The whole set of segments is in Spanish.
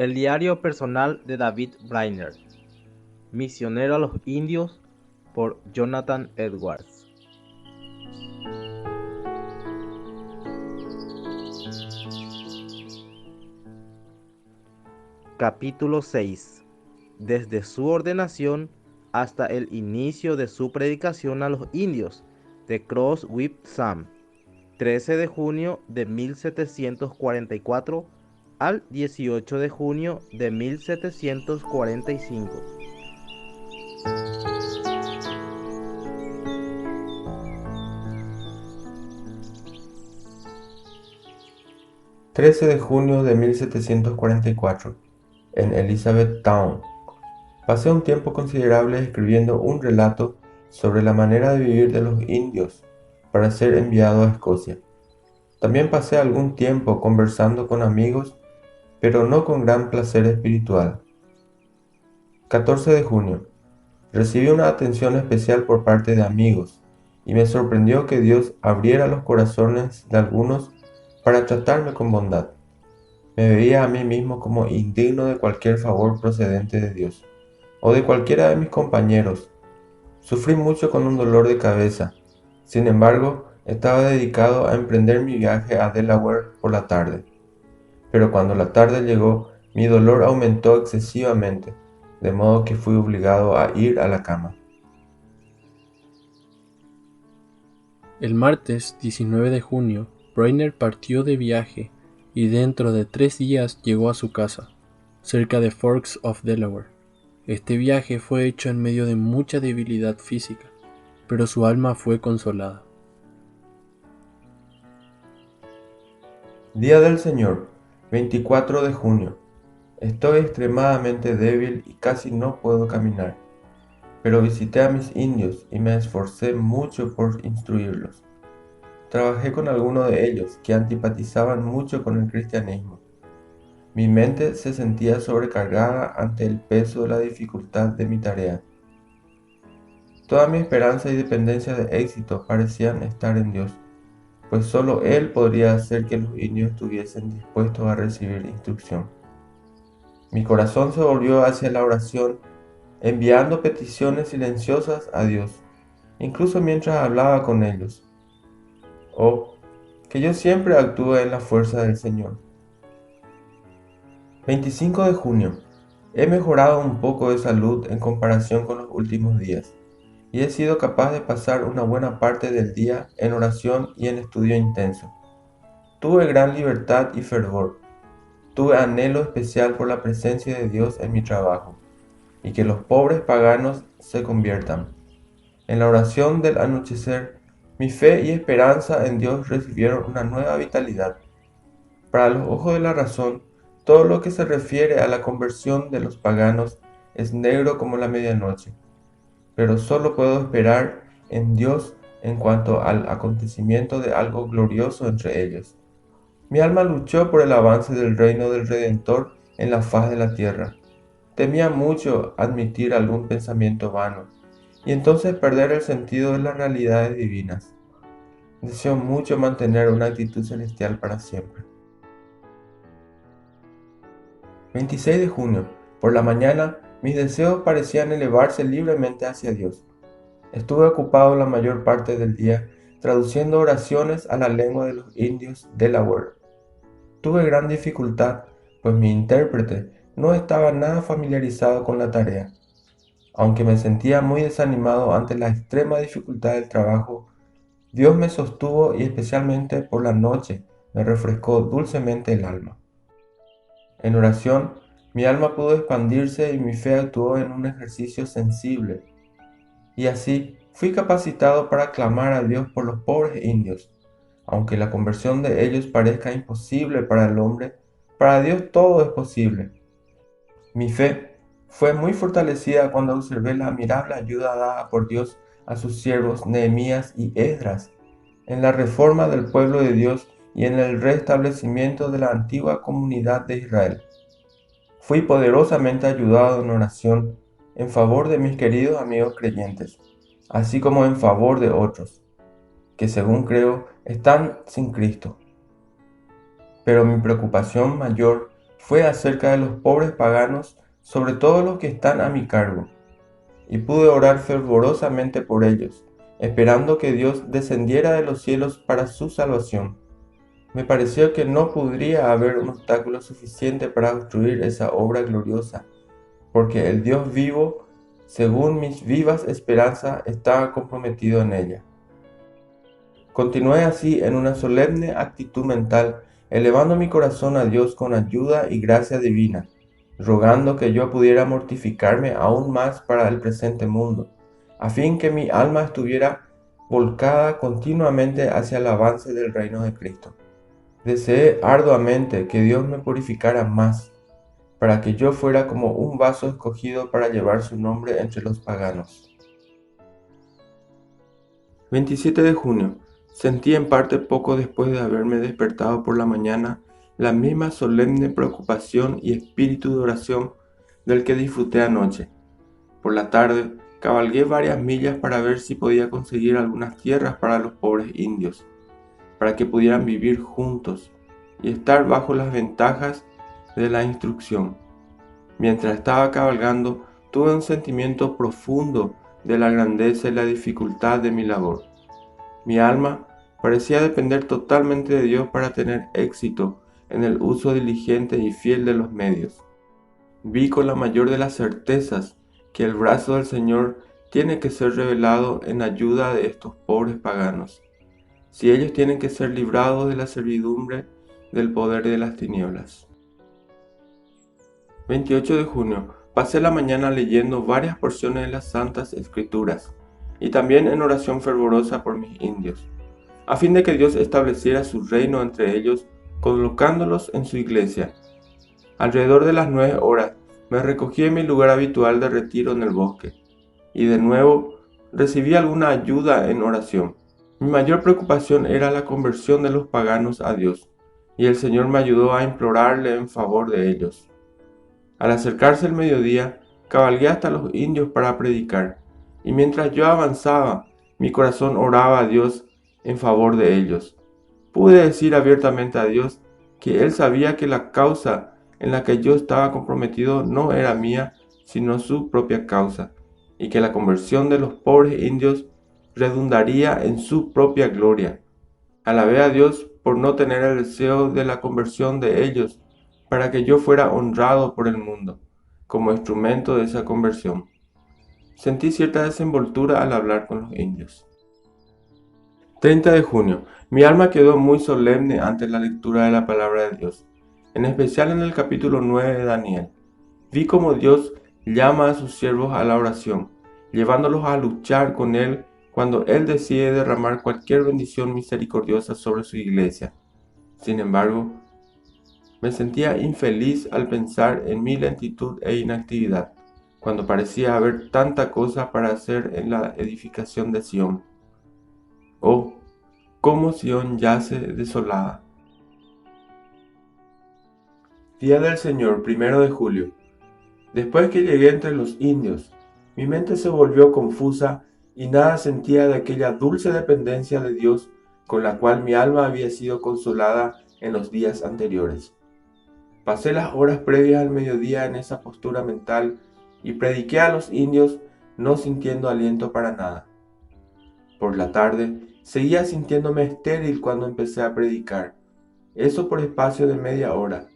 El diario personal de David Brainerd, Misionero a los indios, por Jonathan Edwards. Capítulo 6. Desde su ordenación hasta el inicio de su predicación a los indios, de Cross Whip Sam, 13 de junio de 1744 al 18 de junio de 1745. De junio de 1744, en Elizabethtown. Pasé un tiempo considerable escribiendo un relato sobre la manera de vivir de los indios para ser enviado a Escocia. También pasé algún tiempo conversando con amigos, pero no con gran placer espiritual. 14 de junio. Recibí una atención especial por parte de amigos, y me sorprendió que Dios abriera los corazones de algunos para tratarme con bondad. Me veía a mí mismo como indigno de cualquier favor procedente de Dios, o de cualquiera de mis compañeros. Sufrí mucho con un dolor de cabeza. Sin embargo, estaba dedicado a emprender mi viaje a Delaware por la tarde. Pero cuando la tarde llegó, mi dolor aumentó excesivamente, de modo que fui obligado a ir a la cama. El martes 19 de junio, Brainerd partió de viaje y dentro de 3 días llegó a su casa, cerca de Forks of Delaware. Este viaje fue hecho en medio de mucha debilidad física, pero su alma fue consolada. Día del Señor, 24 de junio. Estoy extremadamente débil y casi no puedo caminar, pero visité a mis indios y me esforcé mucho por instruirlos. Trabajé con algunos de ellos que antipatizaban mucho con el cristianismo. Mi mente se sentía sobrecargada ante el peso de la dificultad de mi tarea. Toda mi esperanza y dependencia de éxito parecían estar en Dios, pues solo Él podría hacer que los indios estuviesen dispuestos a recibir instrucción. Mi corazón se volvió hacia la oración, enviando peticiones silenciosas a Dios, incluso mientras hablaba con ellos. Oh, que yo siempre actúe en la fuerza del Señor. 25 de junio. He mejorado un poco de salud en comparación con los últimos días, y he sido capaz de pasar una buena parte del día en oración y en estudio intenso. Tuve gran libertad y fervor. Tuve anhelo especial por la presencia de Dios en mi trabajo, y que los pobres paganos se conviertan. En la oración del anochecer, mi fe y esperanza en Dios recibieron una nueva vitalidad. Para los ojos de la razón, todo lo que se refiere a la conversión de los paganos es negro como la medianoche, pero solo puedo esperar en Dios en cuanto al acontecimiento de algo glorioso entre ellos. Mi alma luchó por el avance del reino del Redentor en la faz de la tierra. Temía mucho admitir algún pensamiento vano, y entonces perder el sentido de las realidades divinas. Deseo mucho mantener una actitud celestial para siempre. 26 de junio. Por la mañana, mis deseos parecían elevarse libremente hacia Dios. Estuve ocupado la mayor parte del día traduciendo oraciones a la lengua de los indios Delaware. Tuve gran dificultad, pues mi intérprete no estaba nada familiarizado con la tarea. Aunque me sentía muy desanimado ante la extrema dificultad del trabajo, Dios me sostuvo y especialmente por la noche me refrescó dulcemente el alma. En oración, mi alma pudo expandirse y mi fe actuó en un ejercicio sensible, y así fui capacitado para clamar a Dios por los pobres indios. Aunque la conversión de ellos parezca imposible para el hombre, para Dios todo es posible. Mi fe fue muy fortalecida cuando observé la admirable ayuda dada por Dios a sus siervos Nehemías y Esdras en la reforma del pueblo de Dios y en el restablecimiento de la antigua comunidad de Israel. Fui poderosamente ayudado en oración en favor de mis queridos amigos creyentes, así como en favor de otros, que según creo están sin Cristo. Pero mi preocupación mayor fue acerca de los pobres paganos, sobre todo los que están a mi cargo, y pude orar fervorosamente por ellos, esperando que Dios descendiera de los cielos para su salvación. Me pareció que no podría haber un obstáculo suficiente para obstruir esa obra gloriosa, porque el Dios vivo, según mis vivas esperanzas, estaba comprometido en ella. Continué así en una solemne actitud mental, elevando mi corazón a Dios con ayuda y gracia divina, rogando que yo pudiera mortificarme aún más para el presente mundo, a fin que mi alma estuviera volcada continuamente hacia el avance del reino de Cristo. Deseé arduamente que Dios me purificara más, para que yo fuera como un vaso escogido para llevar su nombre entre los paganos. 27 de junio. Sentí en parte poco después de haberme despertado por la mañana la misma solemne preocupación y espíritu de oración del que disfruté anoche. Por la tarde cabalgué varias millas para ver si podía conseguir algunas tierras para los pobres indios, para que pudieran vivir juntos y estar bajo las ventajas de la instrucción. Mientras estaba cabalgando, tuve un sentimiento profundo de la grandeza y la dificultad de mi labor. Mi alma parecía depender totalmente de Dios para tener éxito en el uso diligente y fiel de los medios. Vi con la mayor de las certezas que el brazo del Señor tiene que ser revelado en ayuda de estos pobres paganos, si ellos tienen que ser librados de la servidumbre del poder de las tinieblas. 28 de junio. Pasé la mañana leyendo varias porciones de las Santas Escrituras y también en oración fervorosa por mis indios, a fin de que Dios estableciera su reino entre ellos, colocándolos en su iglesia. Alrededor de las 9 horas me recogí en mi lugar habitual de retiro en el bosque, y de nuevo recibí alguna ayuda en oración. Mi mayor preocupación era la conversión de los paganos a Dios, y el Señor me ayudó a implorarle en favor de ellos. Al acercarse el mediodía, cabalgué hasta los indios para predicar, y mientras yo avanzaba, mi corazón oraba a Dios en favor de ellos. Pude decir abiertamente a Dios que Él sabía que la causa en la que yo estaba comprometido no era mía, sino su propia causa, y que la conversión de los pobres indios redundaría en su propia gloria. Alabé a Dios por no tener el deseo de la conversión de ellos, para que yo fuera honrado por el mundo, como instrumento de esa conversión. Sentí cierta desenvoltura al hablar con los indios. 30 de junio. Mi alma quedó muy solemne ante la lectura de la palabra de Dios, en especial en el capítulo 9 de Daniel. Vi cómo Dios llama a sus siervos a la oración, llevándolos a luchar con Él cuando Él decide derramar cualquier bendición misericordiosa sobre su iglesia. Sin embargo, me sentía infeliz al pensar en mi lentitud e inactividad, cuando parecía haber tanta cosa para hacer en la edificación de Sión. Oh, cómo Sión yace desolada. Día del Señor, 1 de julio. Después que llegué entre los indios, mi mente se volvió confusa y nada sentía de aquella dulce dependencia de Dios con la cual mi alma había sido consolada en los días anteriores. Pasé las horas previas al mediodía en esa postura mental y prediqué a los indios no sintiendo aliento para nada. Por la tarde seguía sintiéndome estéril cuando empecé a predicar, eso por espacio de media hora.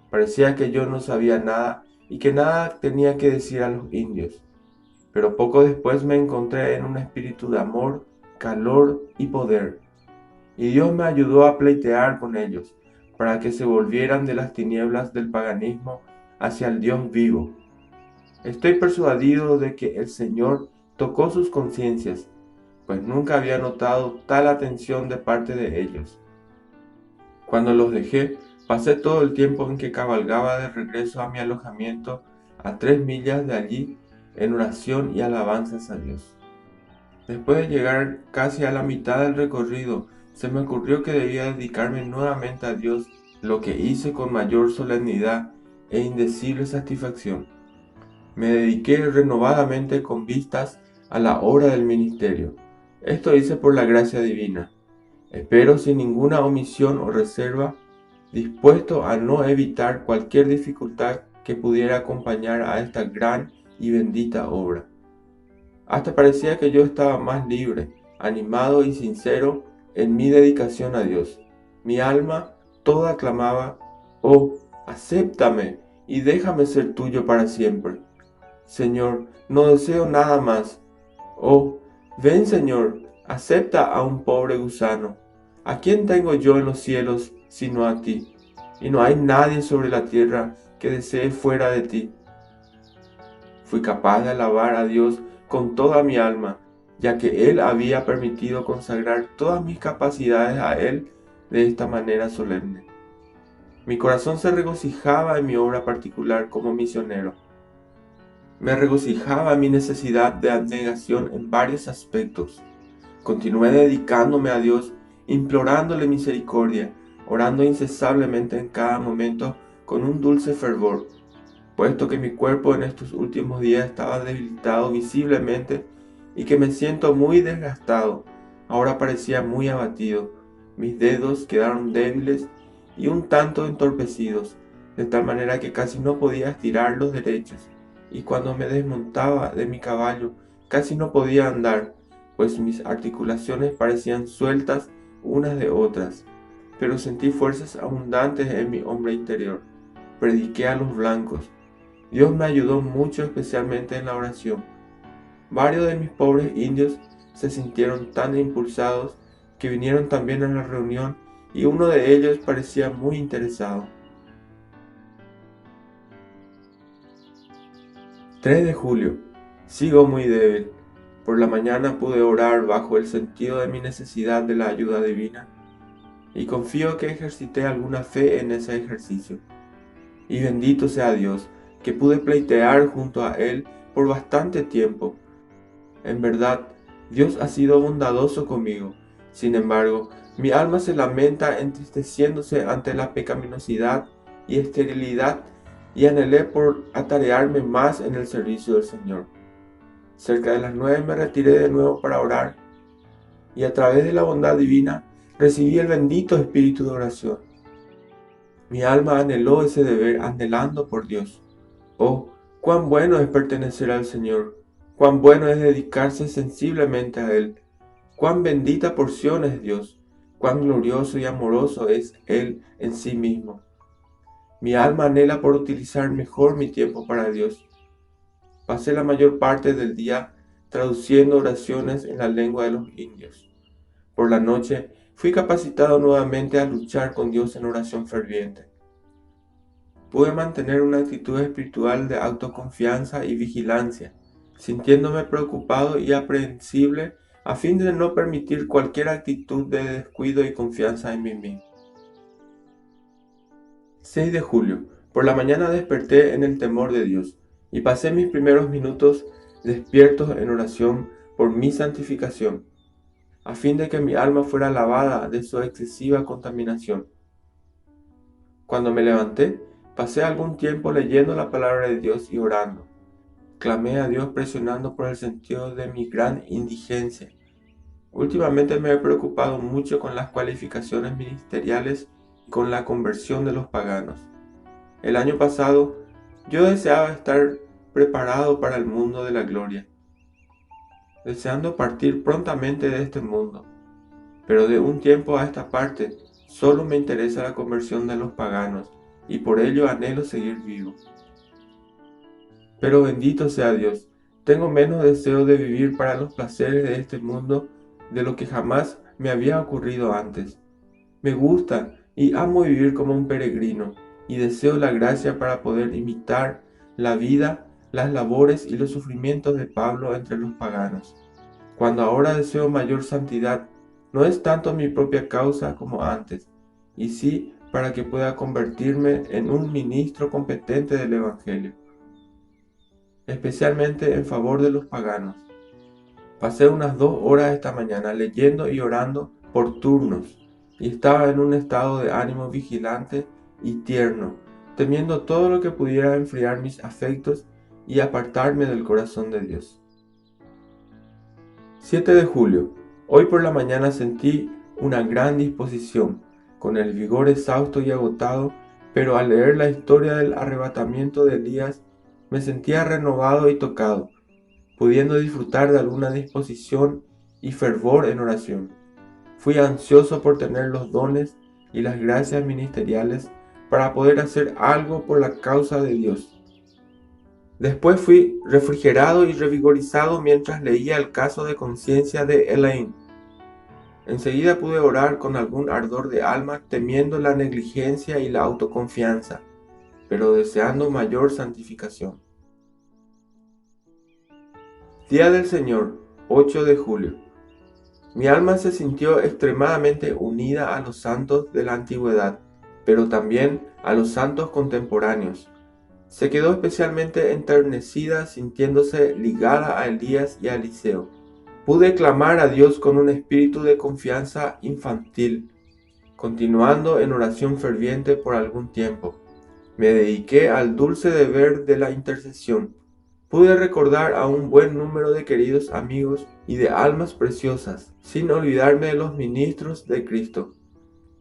Parecía que yo no sabía nada y que nada tenía que decir a los indios. Pero poco después me encontré en un espíritu de amor, calor y poder, y Dios me ayudó a pleitear con ellos, para que se volvieran de las tinieblas del paganismo hacia el Dios vivo. Estoy persuadido de que el Señor tocó sus conciencias, pues nunca había notado tal atención de parte de ellos. Cuando los dejé, pasé todo el tiempo en que cabalgaba de regreso a mi alojamiento a 3 millas de allí en oración y alabanzas a Dios. Después de llegar casi a la mitad del recorrido, se me ocurrió que debía dedicarme nuevamente a Dios, lo que hice con mayor solemnidad e indecible satisfacción. Me dediqué renovadamente con vistas a la obra del ministerio. Esto hice por la gracia divina. Espero sin ninguna omisión o reserva dispuesto a no evitar cualquier dificultad que pudiera acompañar a esta gran y bendita obra. Hasta parecía que yo estaba más libre, animado y sincero en mi dedicación a Dios. Mi alma toda clamaba: «Oh, acéptame y déjame ser tuyo para siempre. Señor, no deseo nada más. Oh, ven, Señor, acepta a un pobre gusano. ¿A quién tengo yo en los cielos sino a ti? Y no hay nadie sobre la tierra que desee fuera de ti». Fui capaz de alabar a Dios con toda mi alma, ya que Él había permitido consagrar todas mis capacidades a Él de esta manera solemne. Mi corazón se regocijaba en mi obra particular como misionero. Me regocijaba en mi necesidad de abnegación en varios aspectos. Continué dedicándome a Dios, implorándole misericordia, orando incansablemente en cada momento con un dulce fervor, puesto que mi cuerpo en estos últimos días estaba debilitado visiblemente y que me siento muy desgastado. Ahora parecía muy abatido. Mis dedos quedaron débiles y un tanto entorpecidos, de tal manera que casi no podía estirar los derechos, y cuando me desmontaba de mi caballo casi no podía andar, pues mis articulaciones parecían sueltas unas de otras. Pero sentí fuerzas abundantes en mi hombre interior. Prediqué a los blancos. Dios me ayudó mucho, especialmente en la oración. Varios de mis pobres indios se sintieron tan impulsados que vinieron también a la reunión, y uno de ellos parecía muy interesado. 3 de julio. Sigo muy débil. Por la mañana pude orar bajo el sentido de mi necesidad de la ayuda divina, y confío que ejercité alguna fe en ese ejercicio. Y bendito sea Dios, que pude pleitear junto a Él por bastante tiempo. En verdad, Dios ha sido bondadoso conmigo. Sin embargo, mi alma se lamenta entristeciéndose ante la pecaminosidad y esterilidad, y anhelé por atarearme más en el servicio del Señor. Cerca de las 9 me retiré de nuevo para orar, y a través de la bondad divina recibí el bendito espíritu de oración. Mi alma anheló ese deber, anhelando por Dios. Oh, cuán bueno es pertenecer al Señor, cuán bueno es dedicarse sensiblemente a Él, cuán bendita porción es Dios, cuán glorioso y amoroso es Él en sí mismo. Mi alma anhela por utilizar mejor mi tiempo para Dios. Pasé la mayor parte del día traduciendo oraciones en la lengua de los indios. Por la noche fui capacitado nuevamente a luchar con Dios en oración ferviente. Pude mantener una actitud espiritual de autoconfianza y vigilancia, sintiéndome preocupado y aprehensible a fin de no permitir cualquier actitud de descuido y confianza en mí mismo. 6 de julio. Por la mañana desperté en el temor de Dios y pasé mis primeros minutos despiertos en oración por mi santificación, a fin de que mi alma fuera lavada de su excesiva contaminación. Cuando me levanté, pasé algún tiempo leyendo la palabra de Dios y orando. Clamé a Dios presionando por el sentido de mi gran indigencia. Últimamente me he preocupado mucho con las cualificaciones ministeriales y con la conversión de los paganos. El año pasado yo deseaba estar preparado para el mundo de la gloria, deseando partir prontamente de este mundo. Pero de un tiempo a esta parte solo me interesa la conversión de los paganos, y por ello anhelo seguir vivo. Pero bendito sea Dios, tengo menos deseo de vivir para los placeres de este mundo de lo que jamás me había ocurrido antes. Me gusta y amo vivir como un peregrino, y deseo la gracia para poder imitar la vida, las labores y los sufrimientos de Pablo entre los paganos. Cuando ahora deseo mayor santidad, no es tanto mi propia causa como antes, y sí para que pueda convertirme en un ministro competente del Evangelio, especialmente en favor de los paganos. Pasé unas 2 horas esta mañana leyendo y orando por turnos, y estaba en un estado de ánimo vigilante y tierno, temiendo todo lo que pudiera enfriar mis afectos y apartarme del corazón de Dios. 7 de julio. Hoy por la mañana sentí una gran disposición. con el vigor exhausto y agotado, pero al leer la historia del arrebatamiento de Elías, me sentía renovado y tocado, pudiendo disfrutar de alguna disposición y fervor en oración. Fui ansioso por tener los dones y las gracias ministeriales para poder hacer algo por la causa de Dios. Después fui refrigerado y revigorizado mientras leía el caso de conciencia de Elaine. Enseguida pude orar con algún ardor de alma, temiendo la negligencia y la autoconfianza, pero deseando mayor santificación. Día del Señor, 8 de julio. Mi alma se sintió extremadamente unida a los santos de la antigüedad, pero también a los santos contemporáneos. Se quedó especialmente enternecida sintiéndose ligada a Elías y a Eliseo. Pude clamar a Dios con un espíritu de confianza infantil, continuando en oración ferviente por algún tiempo. Me dediqué al dulce deber de la intercesión. Pude recordar a un buen número de queridos amigos y de almas preciosas, sin olvidarme de los ministros de Cristo.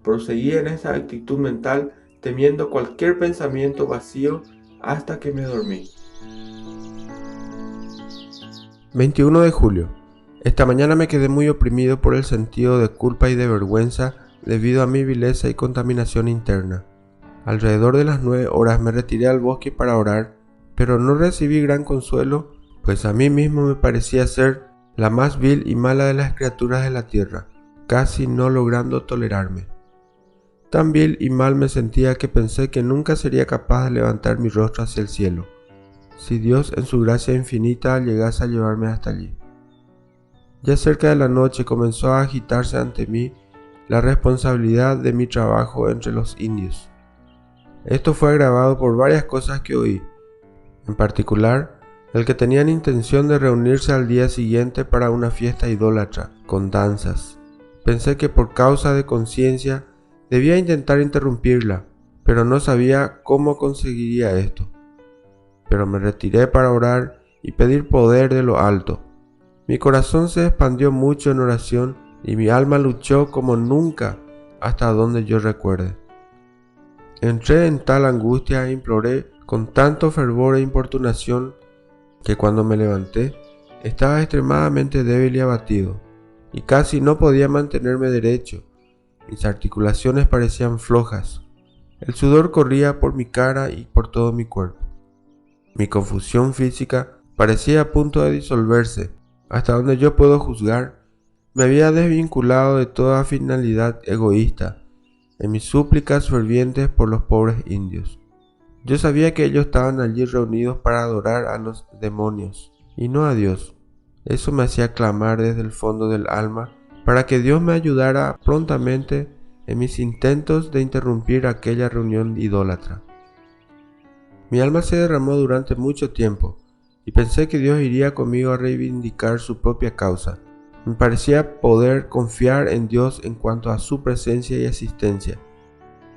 Proseguí en esa actitud mental, temiendo cualquier pensamiento vacío hasta que me dormí. 21 de julio. Esta mañana me quedé muy oprimido por el sentido de culpa y de vergüenza debido a mi vileza y contaminación interna. Alrededor de las 9 horas me retiré al bosque para orar, pero no recibí gran consuelo, pues a mí mismo me parecía ser la más vil y mala de las criaturas de la tierra, casi no logrando tolerarme. Tan vil y mal me sentía que pensé que nunca sería capaz de levantar mi rostro hacia el cielo, si Dios en su gracia infinita llegase a llevarme hasta allí. Ya cerca de la noche comenzó a agitarse ante mí la responsabilidad de mi trabajo entre los indios. Esto fue agravado por varias cosas que oí, en particular el que tenían intención de reunirse al día siguiente para una fiesta idólatra, con danzas. Pensé que por causa de conciencia debía intentar interrumpirla, pero no sabía cómo conseguiría esto. Pero me retiré para orar y pedir poder de lo alto. Mi corazón se expandió mucho en oración y mi alma luchó como nunca hasta donde yo recuerde. Entré en tal angustia e imploré con tanto fervor e importunación que cuando me levanté estaba extremadamente débil y abatido, y casi no podía mantenerme derecho. Mis articulaciones parecían flojas. El sudor corría por mi cara y por todo mi cuerpo. Mi confusión física parecía a punto de disolverse. Hasta donde yo puedo juzgar, me había desvinculado de toda finalidad egoísta en mis súplicas fervientes por los pobres indios. Yo sabía que ellos estaban allí reunidos para adorar a los demonios y no a Dios. Eso me hacía clamar desde el fondo del alma para que Dios me ayudara prontamente en mis intentos de interrumpir aquella reunión idólatra. Mi alma se derramó durante mucho tiempo y pensé que Dios iría conmigo a reivindicar su propia causa. Me parecía poder confiar en Dios en cuanto a su presencia y asistencia.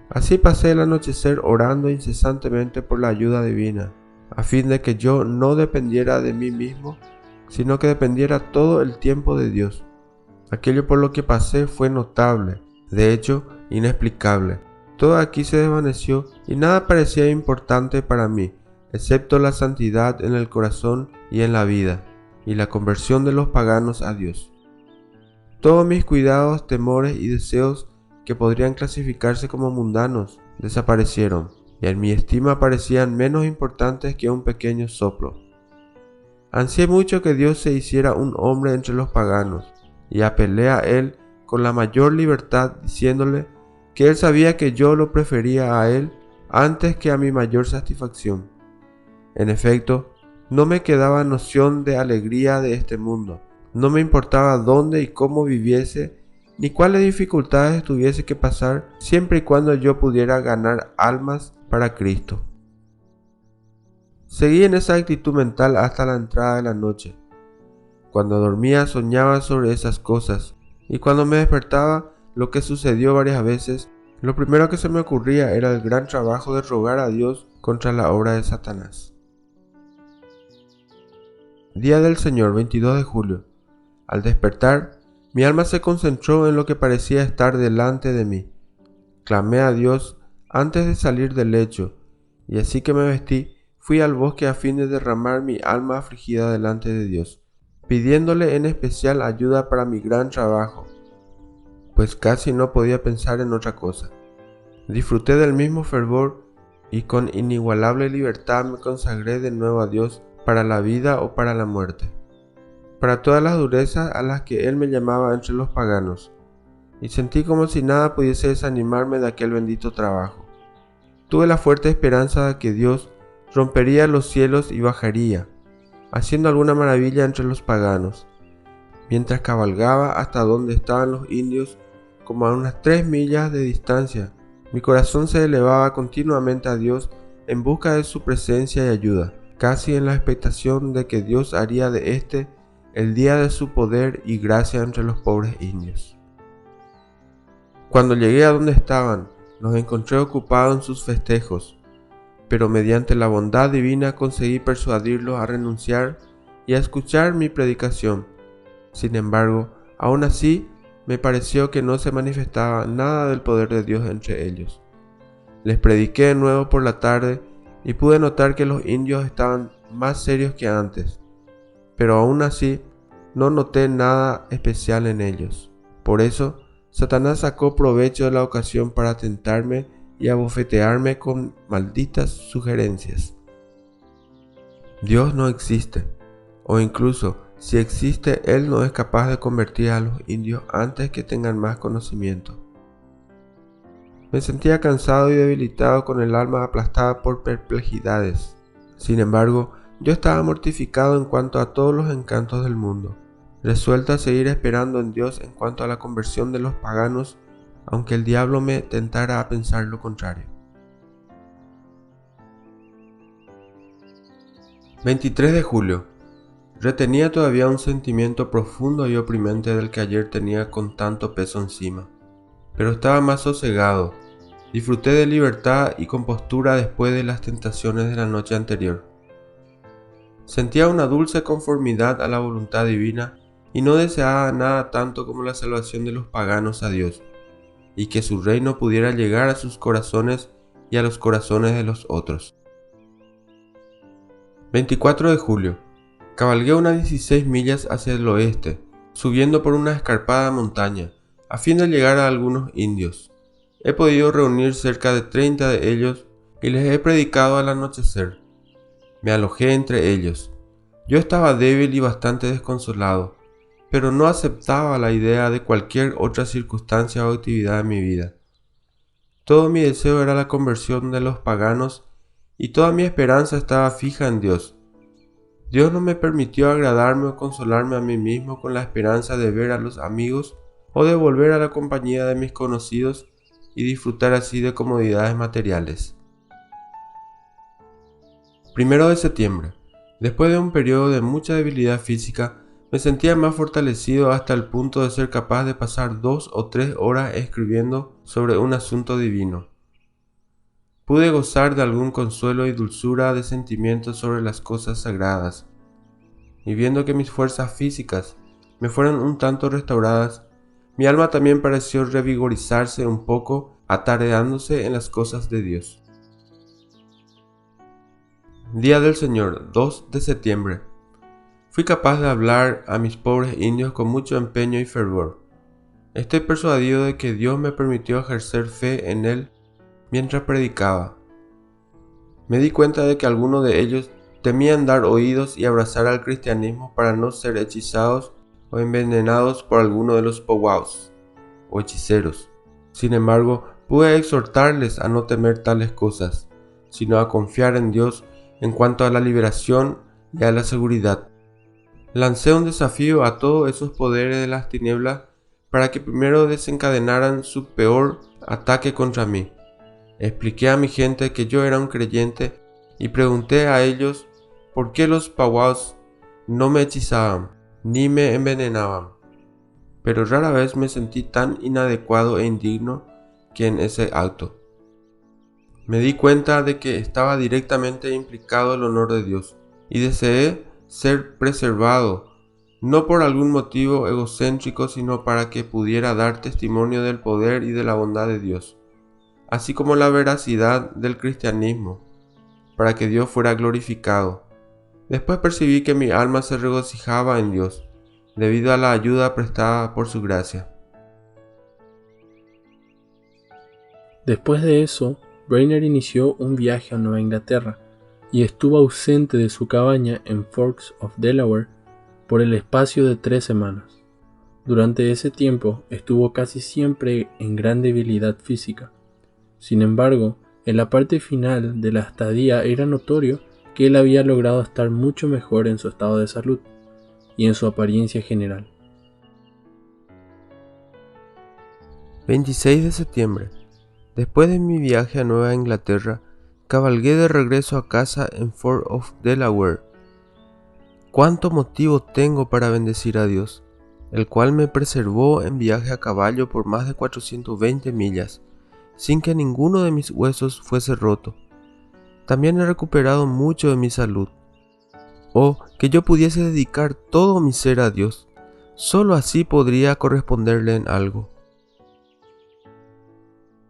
Así pasé el anochecer orando incesantemente por la ayuda divina, a fin de que yo no dependiera de mí mismo, sino que dependiera todo el tiempo de Dios. Aquello por lo que pasé fue notable, de hecho, inexplicable. Todo aquí se desvaneció y nada parecía importante para mí, excepto la santidad en el corazón y en la vida, y la conversión de los paganos a Dios. Todos mis cuidados, temores y deseos que podrían clasificarse como mundanos desaparecieron, y en mi estima parecían menos importantes que un pequeño soplo. Ansié mucho que Dios se hiciera un hombre entre los paganos, y apelé a Él con la mayor libertad, diciéndole que Él sabía que yo lo prefería a Él antes que a mi mayor satisfacción. En efecto, no me quedaba noción de alegría de este mundo. No me importaba dónde y cómo viviese, ni cuáles dificultades tuviese que pasar, siempre y cuando yo pudiera ganar almas para Cristo. Seguí en esa actitud mental hasta la entrada de la noche. Cuando dormía soñaba sobre esas cosas, y cuando me despertaba, lo que sucedió varias veces, lo primero que se me ocurría era el gran trabajo de rogar a Dios contra la obra de Satanás. Día del Señor, 22 de julio. Al despertar, mi alma se concentró en lo que parecía estar delante de mí. Clamé a Dios antes de salir del lecho, y así que me vestí, fui al bosque a fin de derramar mi alma afligida delante de Dios, pidiéndole en especial ayuda para mi gran trabajo, pues casi no podía pensar en otra cosa. Disfruté del mismo fervor y con inigualable libertad me consagré de nuevo a Dios para la vida o para la muerte, para todas las durezas a las que Él me llamaba entre los paganos, y sentí como si nada pudiese desanimarme de aquel bendito trabajo. Tuve la fuerte esperanza de que Dios rompería los cielos y bajaría, haciendo alguna maravilla entre los paganos. Mientras cabalgaba hasta donde estaban los indios, como a unas 3 millas de distancia, mi corazón se elevaba continuamente a Dios en busca de su presencia y ayuda, casi en la expectación de que Dios haría de este el día de su poder y gracia entre los pobres indios. Cuando llegué a donde estaban, los encontré ocupados en sus festejos, pero mediante la bondad divina conseguí persuadirlos a renunciar y a escuchar mi predicación. Sin embargo, aún así, me pareció que no se manifestaba nada del poder de Dios entre ellos. Les prediqué de nuevo por la tarde y pude notar que los indios estaban más serios que antes, pero aún así no noté nada especial en ellos. Por eso, Satanás sacó provecho de la ocasión para tentarme y abofetearme con malditas sugerencias. Dios no existe, o incluso si existe, Él no es capaz de convertir a los indios antes que tengan más conocimiento. Me sentía cansado y debilitado, con el alma aplastada por perplejidades. Sin embargo, yo estaba mortificado en cuanto a todos los encantos del mundo, resuelto a seguir esperando en Dios en cuanto a la conversión de los paganos, aunque el diablo me tentara a pensar lo contrario. 23 de julio. Retenía todavía un sentimiento profundo y oprimente del que ayer tenía con tanto peso encima, pero estaba más sosegado. Disfruté de libertad y compostura después de las tentaciones de la noche anterior. Sentía una dulce conformidad a la voluntad divina y no deseaba nada tanto como la salvación de los paganos a Dios, y que su reino pudiera llegar a sus corazones y a los corazones de los otros. 24 de julio. Cabalgué unas 16 millas hacia el oeste, subiendo por una escarpada montaña, a fin de llegar a algunos indios. He podido reunir cerca de 30 de ellos y les he predicado al anochecer. Me alojé entre ellos. Yo estaba débil y bastante desconsolado, pero no aceptaba la idea de cualquier otra circunstancia o actividad en mi vida. Todo mi deseo era la conversión de los paganos y toda mi esperanza estaba fija en Dios. Dios no me permitió agradarme o consolarme a mí mismo con la esperanza de ver a los amigos o de volver a la compañía de mis conocidos y disfrutar así de comodidades materiales. 1 de septiembre. Después de un periodo de mucha debilidad física, me sentía más fortalecido hasta el punto de ser capaz de pasar 2 o 3 horas escribiendo sobre un asunto divino. Pude gozar de algún consuelo y dulzura de sentimientos sobre las cosas sagradas, y viendo que mis fuerzas físicas me fueron un tanto restauradas, mi alma también pareció revigorizarse un poco, atareándose en las cosas de Dios. Día del Señor, 2 de septiembre. Fui capaz de hablar a mis pobres indios con mucho empeño y fervor. Estoy persuadido de que Dios me permitió ejercer fe en Él mientras predicaba. Me di cuenta de que algunos de ellos temían dar oídos y abrazar al cristianismo para no ser hechizados o envenenados por alguno de los powwows o hechiceros. Sin embargo, pude exhortarles a no temer tales cosas, sino a confiar en Dios en cuanto a la liberación y a la seguridad. Lancé un desafío a todos esos poderes de las tinieblas para que primero desencadenaran su peor ataque contra mí. Expliqué a mi gente que yo era un creyente y pregunté a ellos por qué los powwows no me hechizaban ni me envenenaban. Pero rara vez me sentí tan inadecuado e indigno que en ese acto. Me di cuenta de que estaba directamente implicado el honor de Dios y deseé ser preservado, no por algún motivo egocéntrico, sino para que pudiera dar testimonio del poder y de la bondad de Dios. así como la veracidad del cristianismo, para que Dios fuera glorificado. Después percibí que mi alma se regocijaba en Dios, debido a la ayuda prestada por su gracia. Después de eso, Brainerd inició un viaje a Nueva Inglaterra y estuvo ausente de su cabaña en Forks of Delaware por el espacio de 3 semanas. Durante ese tiempo estuvo casi siempre en gran debilidad física. Sin embargo, en la parte final de la estadía era notorio que él había logrado estar mucho mejor en su estado de salud y en su apariencia general. 26 de septiembre. Después de mi viaje a Nueva Inglaterra, cabalgué de regreso a casa en Fort of Delaware. ¿Cuánto motivo tengo para bendecir a Dios, el cual me preservó en viaje a caballo por más de 420 millas, sin que ninguno de mis huesos fuese roto? También he recuperado mucho de mi salud. Oh, que yo pudiese dedicar todo mi ser a Dios. Solo así podría corresponderle en algo.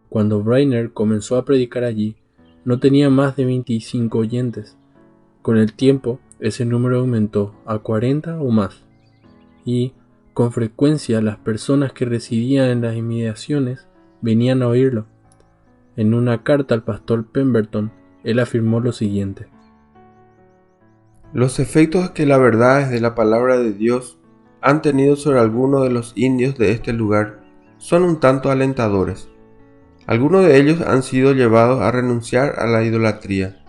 Cuando Brainerd comenzó a predicar allí, no tenía más de 25 oyentes. Con el tiempo, ese número aumentó a 40 o más, y con frecuencia las personas que residían en las inmediaciones venían a oírlo. En una carta al pastor Pemberton, él afirmó lo siguiente: Los efectos que las verdades de la palabra de Dios han tenido sobre algunos de los indios de este lugar son un tanto alentadores. Algunos de ellos han sido llevados a renunciar a la idolatría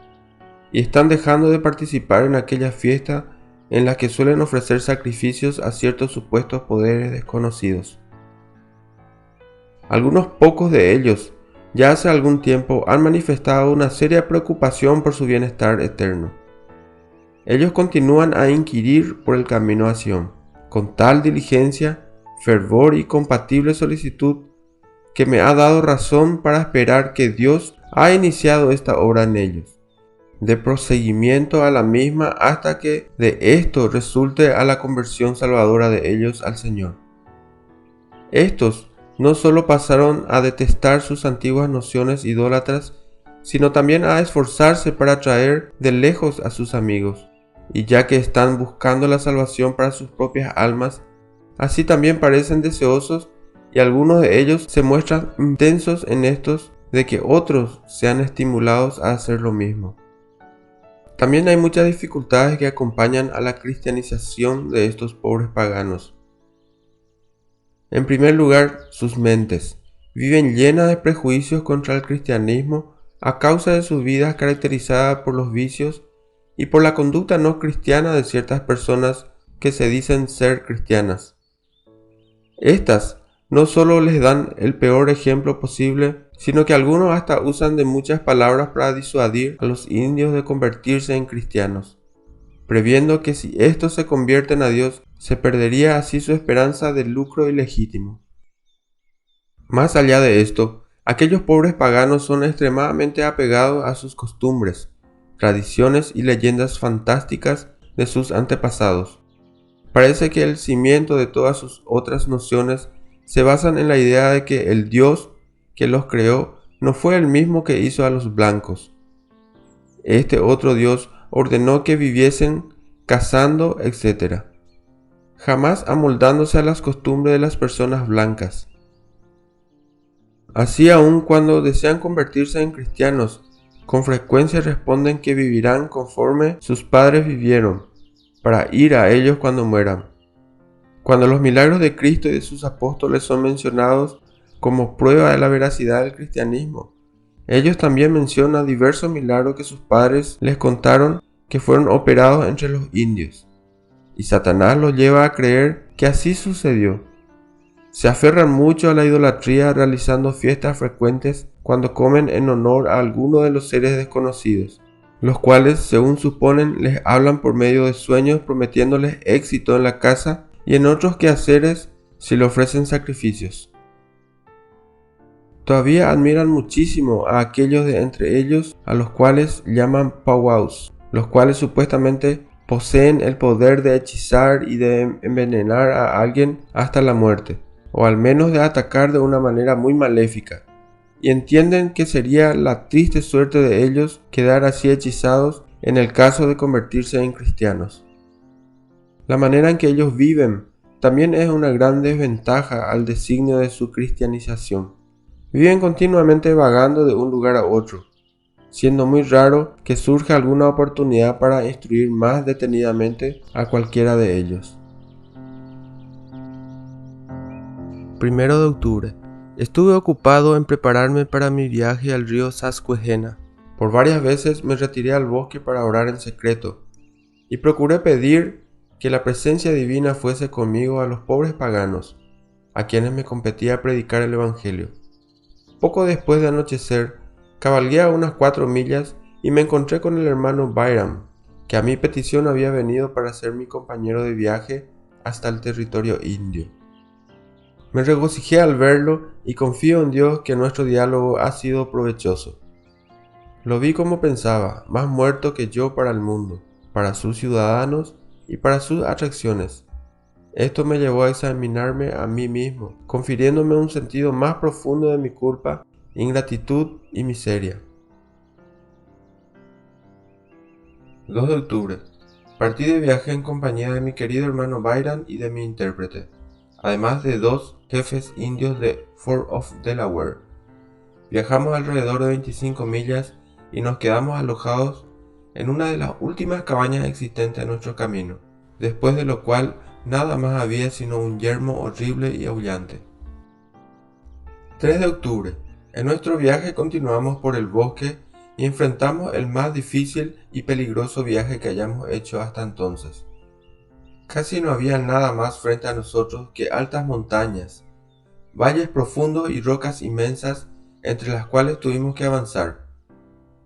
y están dejando de participar en aquellas fiestas en las que suelen ofrecer sacrificios a ciertos supuestos poderes desconocidos. Algunos pocos de ellos ya hace algún tiempo han manifestado una seria preocupación por su bienestar eterno. Ellos continúan a inquirir por el camino a Sion, con tal diligencia, fervor y compatible solicitud que me ha dado razón para esperar que Dios ha iniciado esta obra en ellos, de proseguimiento a la misma hasta que de esto resulte a la conversión salvadora de ellos al Señor. Estos no solo pasaron a detestar sus antiguas nociones idólatras, sino también a esforzarse para atraer de lejos a sus amigos, y ya que están buscando la salvación para sus propias almas, así también parecen deseosos, y algunos de ellos se muestran intensos en estos de que otros sean estimulados a hacer lo mismo. También hay muchas dificultades que acompañan a la cristianización de estos pobres paganos. En primer lugar, sus mentes viven llenas de prejuicios contra el cristianismo a causa de sus vidas caracterizadas por los vicios y por la conducta no cristiana de ciertas personas que se dicen ser cristianas. Estas no solo les dan el peor ejemplo posible, sino que algunos hasta usan de muchas palabras para disuadir a los indios de convertirse en cristianos, previendo que si estos se convierten a Dios, se perdería así su esperanza de lucro ilegítimo. Más allá de esto, aquellos pobres paganos son extremadamente apegados a sus costumbres, tradiciones y leyendas fantásticas de sus antepasados. Parece que el cimiento de todas sus otras nociones se basan en la idea de que el Dios que los creó no fue el mismo que hizo a los blancos. Este otro Dios ordenó que viviesen cazando, etc., jamás amoldándose a las costumbres de las personas blancas. Así, aun cuando desean convertirse en cristianos, con frecuencia responden que vivirán conforme sus padres vivieron, para ir a ellos cuando mueran. Cuando los milagros de Cristo y de sus apóstoles son mencionados como prueba de la veracidad del cristianismo, ellos también mencionan diversos milagros que sus padres les contaron que fueron operados entre los indios, y Satanás los lleva a creer que así sucedió. Se aferran mucho a la idolatría realizando fiestas frecuentes cuando comen en honor a alguno de los seres desconocidos, los cuales, según suponen, les hablan por medio de sueños prometiéndoles éxito en la caza y en otros quehaceres si le ofrecen sacrificios. Todavía admiran muchísimo a aquellos de entre ellos a los cuales llaman powwows, los cuales supuestamente poseen el poder de hechizar y de envenenar a alguien hasta la muerte, o al menos de atacar de una manera muy maléfica. y entienden que sería la triste suerte de ellos quedar así hechizados en el caso de convertirse en cristianos. La manera en que ellos viven también es una gran desventaja al designio de su cristianización. Viven continuamente vagando de un lugar a otro, siendo muy raro que surja alguna oportunidad para instruir más detenidamente a cualquiera de ellos. 1 de octubre. Estuve ocupado en prepararme para mi viaje al río Susquehanna. Por varias veces me retiré al bosque para orar en secreto, y procuré pedir que la presencia divina fuese conmigo a los pobres paganos, a quienes me competía predicar el Evangelio. Poco después de anochecer, cabalgué a unas 4 millas y me encontré con el hermano Byram, que a mi petición había venido para ser mi compañero de viaje hasta el territorio indio. Me regocijé al verlo y confío en Dios que nuestro diálogo ha sido provechoso. Lo vi como pensaba, más muerto que yo para el mundo, para sus ciudadanos y para sus atracciones. Esto me llevó a examinarme a mí mismo, confiriéndome un sentido más profundo de mi culpa, ingratitud y miseria. 2 de octubre. Partí de viaje en compañía de mi querido hermano Byron y de mi intérprete, además de 2 jefes indios de Fort of Delaware. Viajamos alrededor de 25 millas y nos quedamos alojados en una de las últimas cabañas existentes en nuestro camino, después de lo cual nada más había sino un yermo horrible y aullante. 3 de octubre. En nuestro viaje continuamos por el bosque y enfrentamos el más difícil y peligroso viaje que hayamos hecho hasta entonces. Casi no había nada más frente a nosotros que altas montañas, valles profundos y rocas inmensas entre las cuales tuvimos que avanzar.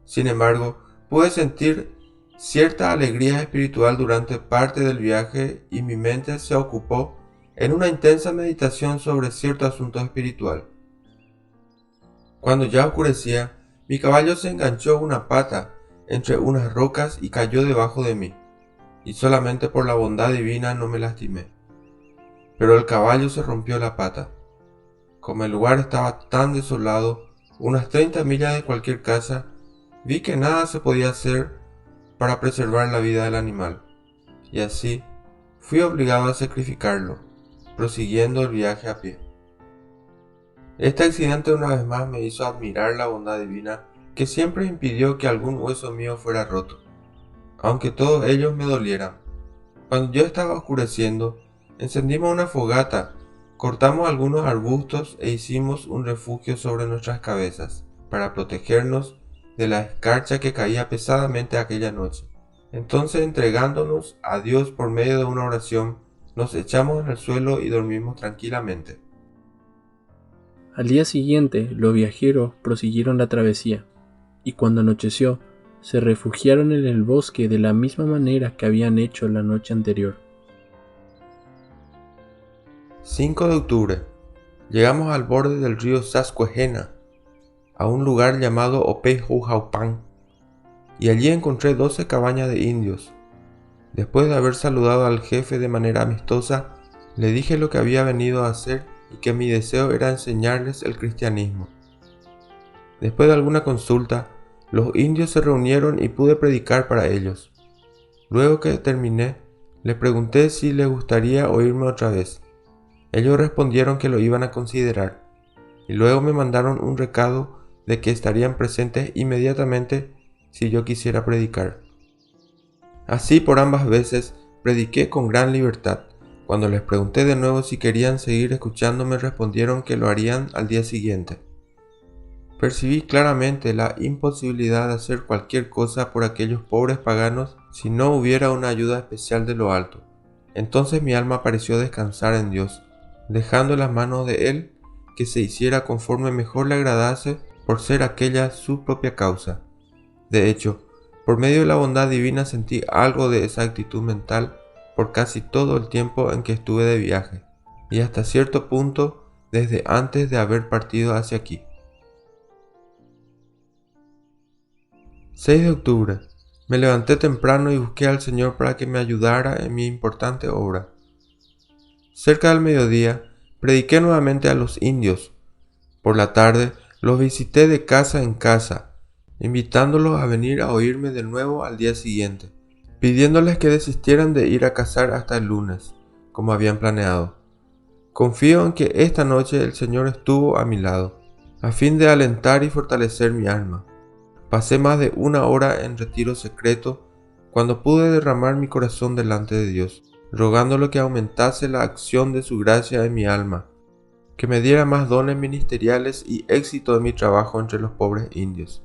Sin embargo, pude sentir cierta alegría espiritual durante parte del viaje y mi mente se ocupó en una intensa meditación sobre cierto asunto espiritual. Cuando ya oscurecía, mi caballo se enganchó una pata entre unas rocas y cayó debajo de mí, y solamente por la bondad divina no me lastimé. Pero el caballo se rompió la pata. Como el lugar estaba tan desolado, unas 30 millas de cualquier casa, vi que nada se podía hacer para preservar la vida del animal, y así fui obligado a sacrificarlo, prosiguiendo el viaje a pie. Este accidente una vez más me hizo admirar la bondad divina que siempre impidió que algún hueso mío fuera roto, aunque todos ellos me dolieran. Cuando yo estaba oscureciendo, encendimos una fogata, cortamos algunos arbustos e hicimos un refugio sobre nuestras cabezas, para protegernos de la escarcha que caía pesadamente aquella noche. Entonces, entregándonos a Dios por medio de una oración, nos echamos en el suelo y dormimos tranquilamente. Al día siguiente, los viajeros prosiguieron la travesía, y cuando anocheció, se refugiaron en el bosque de la misma manera que habían hecho la noche anterior. 5 de octubre. Llegamos al borde del río Susquehanna, a un lugar llamado Opeyhoupan, y allí encontré 12 cabañas de indios. Después de haber saludado al jefe de manera amistosa, le dije lo que había venido a hacer y que mi deseo era enseñarles el cristianismo. Después de alguna consulta, los indios se reunieron y pude predicar para ellos. Luego que terminé, les pregunté si les gustaría oírme otra vez. Ellos respondieron que lo iban a considerar, y luego me mandaron un recado de que estarían presentes inmediatamente si yo quisiera predicar. Así por ambas veces prediqué con gran libertad. Cuando les pregunté de nuevo si querían seguir escuchándome, respondieron que lo harían al día siguiente. Percibí claramente la imposibilidad de hacer cualquier cosa por aquellos pobres paganos si no hubiera una ayuda especial de lo alto. Entonces mi alma pareció descansar en Dios, dejando en las manos de Él que se hiciera conforme mejor le agradase por ser aquella su propia causa. De hecho, por medio de la bondad divina sentí algo de esa actitud mental por casi todo el tiempo en que estuve de viaje, y hasta cierto punto desde antes de haber partido hacia aquí. 6 de octubre. Me levanté temprano y busqué al Señor para que me ayudara en mi importante obra. Cerca del mediodía, prediqué nuevamente a los indios. Por la tarde, Los visité de casa en casa, invitándolos a venir a oírme de nuevo al día siguiente, pidiéndoles que desistieran de ir a cazar hasta el lunes, como habían planeado. Confío en que esta noche el Señor estuvo a mi lado, a fin de alentar y fortalecer mi alma. Pasé más de 1 hora en retiro secreto cuando pude derramar mi corazón delante de Dios, rogándole que aumentase la acción de su gracia en mi alma, que me diera más dones ministeriales y éxito en mi trabajo entre los pobres indios.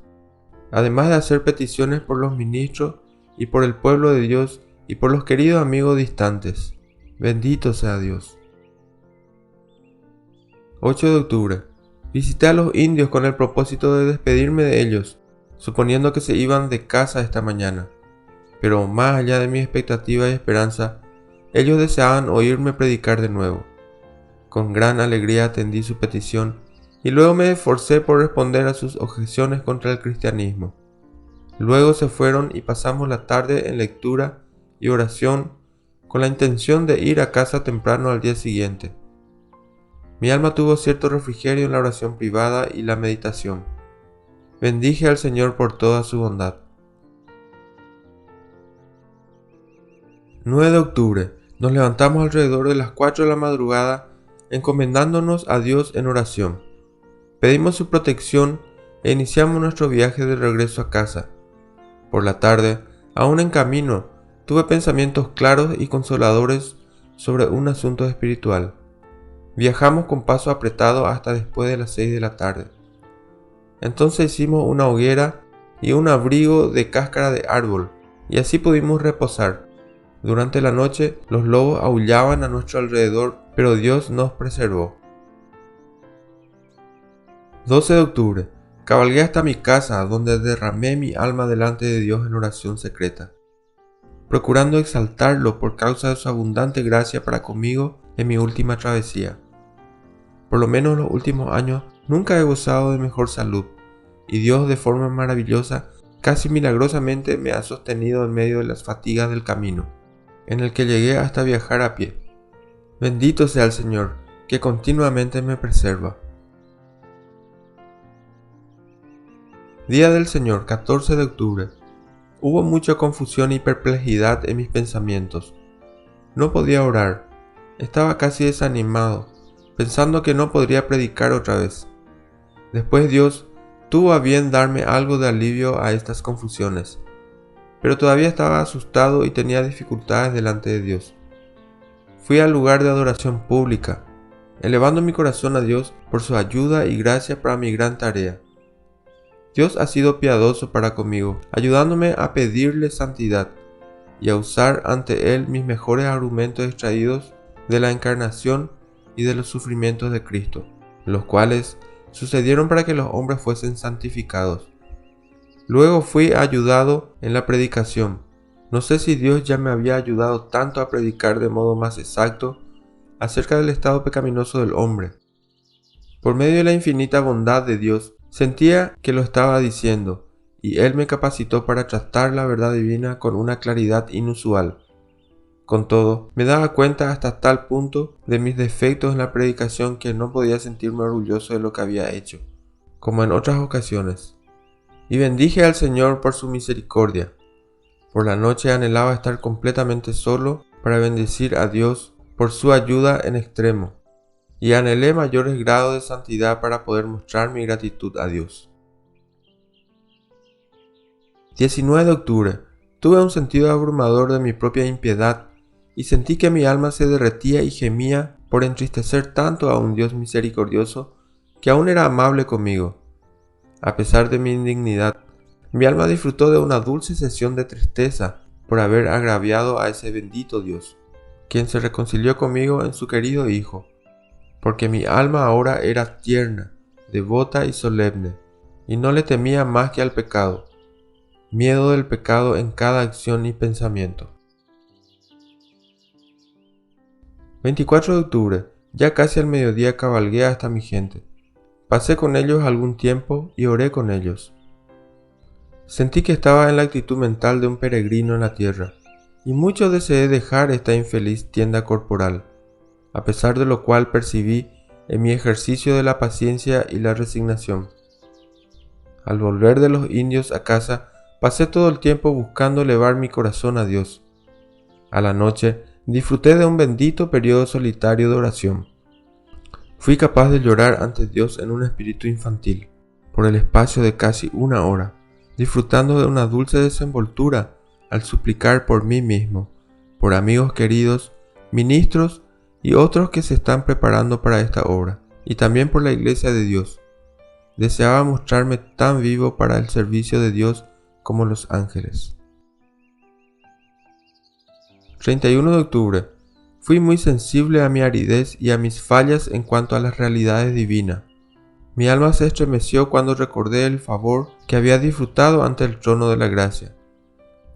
Además de hacer peticiones por los ministros y por el pueblo de Dios y por los queridos amigos distantes. Bendito sea Dios. 8 de octubre. Visité a los indios con el propósito de despedirme de ellos, suponiendo que se iban de casa esta mañana. Pero más allá de mi expectativa y esperanza, ellos deseaban oírme predicar de nuevo. Con gran alegría atendí su petición y luego me esforcé por responder a sus objeciones contra el cristianismo. Luego se fueron y pasamos la tarde en lectura y oración con la intención de ir a casa temprano al día siguiente. Mi alma tuvo cierto refrigerio en la oración privada y la meditación. Bendije al Señor por toda su bondad. 9 de octubre. Nos levantamos alrededor de las 4 de la madrugada encomendándonos a Dios en oración. Pedimos su protección e iniciamos nuestro viaje de regreso a casa. Por la tarde, aún en camino, tuve pensamientos claros y consoladores sobre un asunto espiritual. Viajamos con paso apretado hasta después de las 6 de la tarde. Entonces hicimos una hoguera y un abrigo de cáscara de árbol, y así pudimos reposar. Durante la noche los lobos aullaban a nuestro alrededor, pero Dios nos preservó. 12 de octubre. Cabalgué hasta mi casa, donde derramé mi alma delante de Dios en oración secreta, procurando exaltarlo por causa de su abundante gracia para conmigo en mi última travesía. Por lo menos en los últimos años nunca he gozado de mejor salud, y Dios de forma maravillosa, casi milagrosamente me ha sostenido en medio de las fatigas del camino, en el que llegué hasta viajar a pie. Bendito sea el Señor, que continuamente me preserva. Día del Señor, 14 de octubre. Hubo mucha confusión y perplejidad en mis pensamientos. No podía orar. Estaba casi desanimado, pensando que no podría predicar otra vez. Después Dios tuvo a bien darme algo de alivio a estas confusiones, pero todavía estaba asustado y tenía dificultades delante de Dios. Fui al lugar de adoración pública, elevando mi corazón a Dios por su ayuda y gracia para mi gran tarea. Dios ha sido piadoso para conmigo, ayudándome a pedirle santidad y a usar ante Él mis mejores argumentos extraídos de la encarnación y de los sufrimientos de Cristo, los cuales sucedieron para que los hombres fuesen santificados. Luego fui ayudado en la predicación. No sé si Dios ya me había ayudado tanto a predicar de modo más exacto acerca del estado pecaminoso del hombre. Por medio de la infinita bondad de Dios, sentía que lo estaba diciendo, y Él me capacitó para tratar la verdad divina con una claridad inusual. Con todo, me daba cuenta hasta tal punto de mis defectos en la predicación que no podía sentirme orgulloso de lo que había hecho, como en otras ocasiones. Y bendije al Señor por su misericordia. Por la noche anhelaba estar completamente solo para bendecir a Dios por su ayuda en extremo, y anhelé mayores grados de santidad para poder mostrar mi gratitud a Dios. 19 de octubre. Tuve un sentido abrumador de mi propia impiedad y sentí que mi alma se derretía y gemía por entristecer tanto a un Dios misericordioso que aún era amable conmigo. A pesar de mi indignidad, mi alma disfrutó de una dulce sesión de tristeza por haber agraviado a ese bendito Dios, quien se reconcilió conmigo en su querido Hijo, porque mi alma ahora era tierna, devota y solemne, y no le temía más que al pecado, miedo del pecado en cada acción y pensamiento. 24 de octubre, ya casi al mediodía cabalgué hasta mi gente. Pasé con ellos algún tiempo y oré con ellos. Sentí que estaba en la actitud mental de un peregrino en la tierra, y mucho deseé dejar esta infeliz tienda corporal, a pesar de lo cual percibí en mi ejercicio de la paciencia y la resignación Al volver de los indios a casa, pasé todo el tiempo buscando elevar mi corazón a Dios. A la noche, disfruté de un bendito periodo solitario de oración. Fui capaz de llorar ante Dios en un espíritu infantil, por el espacio de casi una hora, disfrutando de una dulce desenvoltura al suplicar por mí mismo, por amigos queridos, ministros y otros que se están preparando para esta obra, y también por la Iglesia de Dios. Deseaba mostrarme tan vivo para el servicio de Dios como los ángeles. 31 de octubre. Fui muy sensible a mi aridez y a mis fallas en cuanto a las realidades divinas. Mi alma se estremeció cuando recordé el favor que había disfrutado ante el trono de la gracia.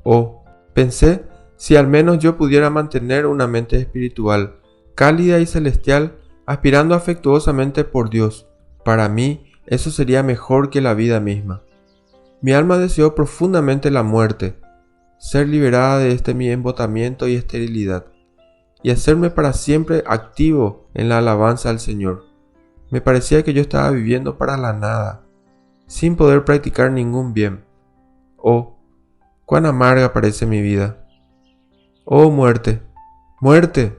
Oh, pensé, si al menos yo pudiera mantener una mente espiritual, cálida y celestial, aspirando afectuosamente por Dios, para mí eso sería mejor que la vida misma. Mi alma deseó profundamente la muerte, ser liberada de este mi embotamiento y esterilidad, y hacerme para siempre activo en la alabanza al Señor. Me parecía que yo estaba viviendo para la nada, sin poder practicar ningún bien. Oh, cuán amarga parece mi vida. Oh muerte, muerte,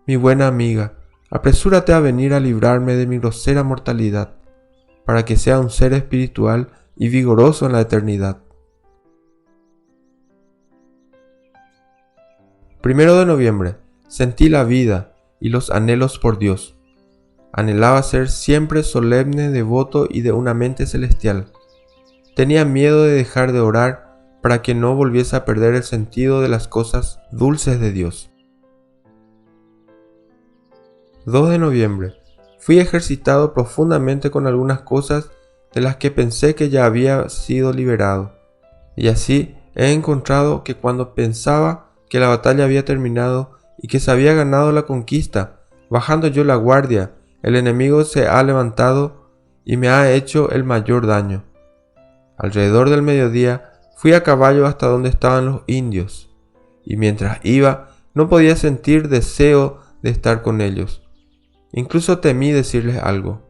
mi buena amiga, apresúrate a venir a librarme de mi grosera mortalidad, para que sea un ser espiritual y vigoroso en la eternidad. 1 de noviembre. Sentí la vida y los anhelos por Dios. Anhelaba ser siempre solemne, devoto y de una mente celestial. Tenía miedo de dejar de orar para que no volviese a perder el sentido de las cosas dulces de Dios. 2 de noviembre. Fui ejercitado profundamente con algunas cosas de las que pensé que ya había sido liberado, y así he encontrado que cuando pensaba que la batalla había terminado y que se había ganado la conquista, bajando yo la guardia, el enemigo se ha levantado y me ha hecho el mayor daño. Alrededor del mediodía fui a caballo hasta donde estaban los indios, y mientras iba no podía sentir deseo de estar con ellos. Incluso temí decirles algo.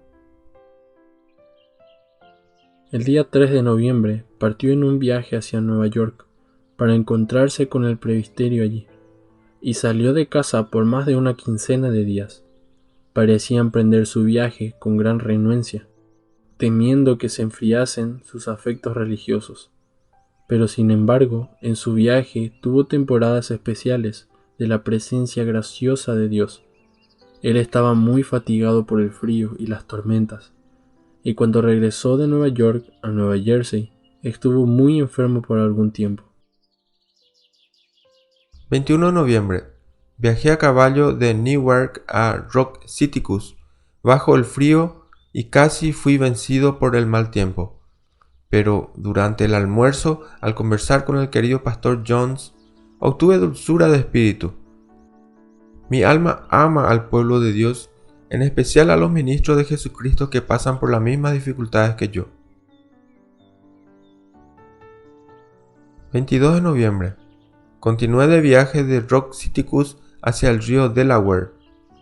El día 3 de noviembre partió en un viaje hacia Nueva York para encontrarse con el presbiterio allí, y salió de casa por más de una quincena de días. Parecía emprender su viaje con gran renuencia, temiendo que se enfriasen sus afectos religiosos. Pero sin embargo, en su viaje tuvo temporadas especiales de la presencia graciosa de Dios. Él estaba muy fatigado por el frío y las tormentas, y cuando regresó de Nueva York a Nueva Jersey, estuvo muy enfermo por algún tiempo. 21 de noviembre. Viajé a caballo de Newark a Rock Citicus, bajo el frío, y casi fui vencido por el mal tiempo. Pero durante el almuerzo, al conversar con el querido pastor Jones, obtuve dulzura de espíritu. Mi alma ama al pueblo de Dios, en especial a los ministros de Jesucristo que pasan por las mismas dificultades que yo. 22 de noviembre. Continué de viaje de Rock Citicus hacia el río Delaware.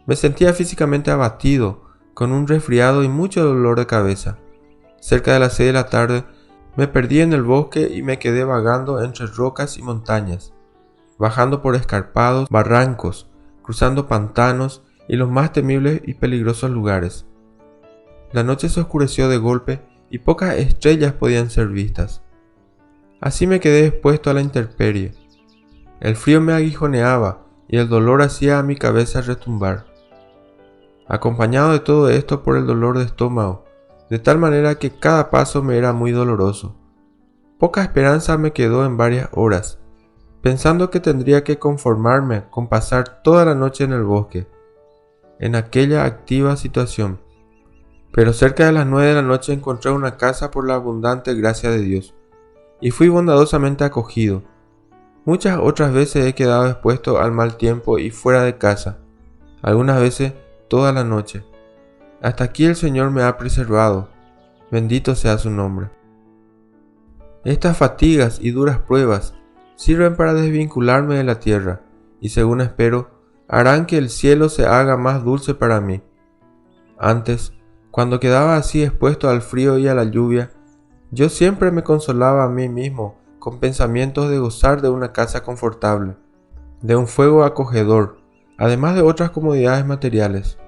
Me sentía físicamente abatido, con un resfriado y mucho dolor de cabeza. Cerca de las 6 de la tarde, me perdí en el bosque y me quedé vagando entre rocas y montañas, bajando por escarpados barrancos, cruzando pantanos y los más temibles y peligrosos lugares. La noche se oscureció de golpe y pocas estrellas podían ser vistas. Así me quedé expuesto a la intemperie. El frío me aguijoneaba y el dolor hacía a mi cabeza retumbar, acompañado de todo esto por el dolor de estómago, de tal manera que cada paso me era muy doloroso. Poca esperanza me quedó en varias horas, pensando que tendría que conformarme con pasar toda la noche en el bosque, en aquella activa situación. Pero cerca de las 9 de la noche encontré una casa por la abundante gracia de Dios, y fui bondadosamente acogido. Muchas otras veces he quedado expuesto al mal tiempo y fuera de casa, algunas veces toda la noche. Hasta aquí el Señor me ha preservado, bendito sea su nombre. Estas fatigas y duras pruebas sirven para desvincularme de la tierra, y según espero, harán que el cielo se haga más dulce para mí. Antes, cuando quedaba así expuesto al frío y a la lluvia, Yo siempre me consolaba a mí mismo con pensamientos de gozar de una casa confortable, de un fuego acogedor, además de otras comodidades materiales.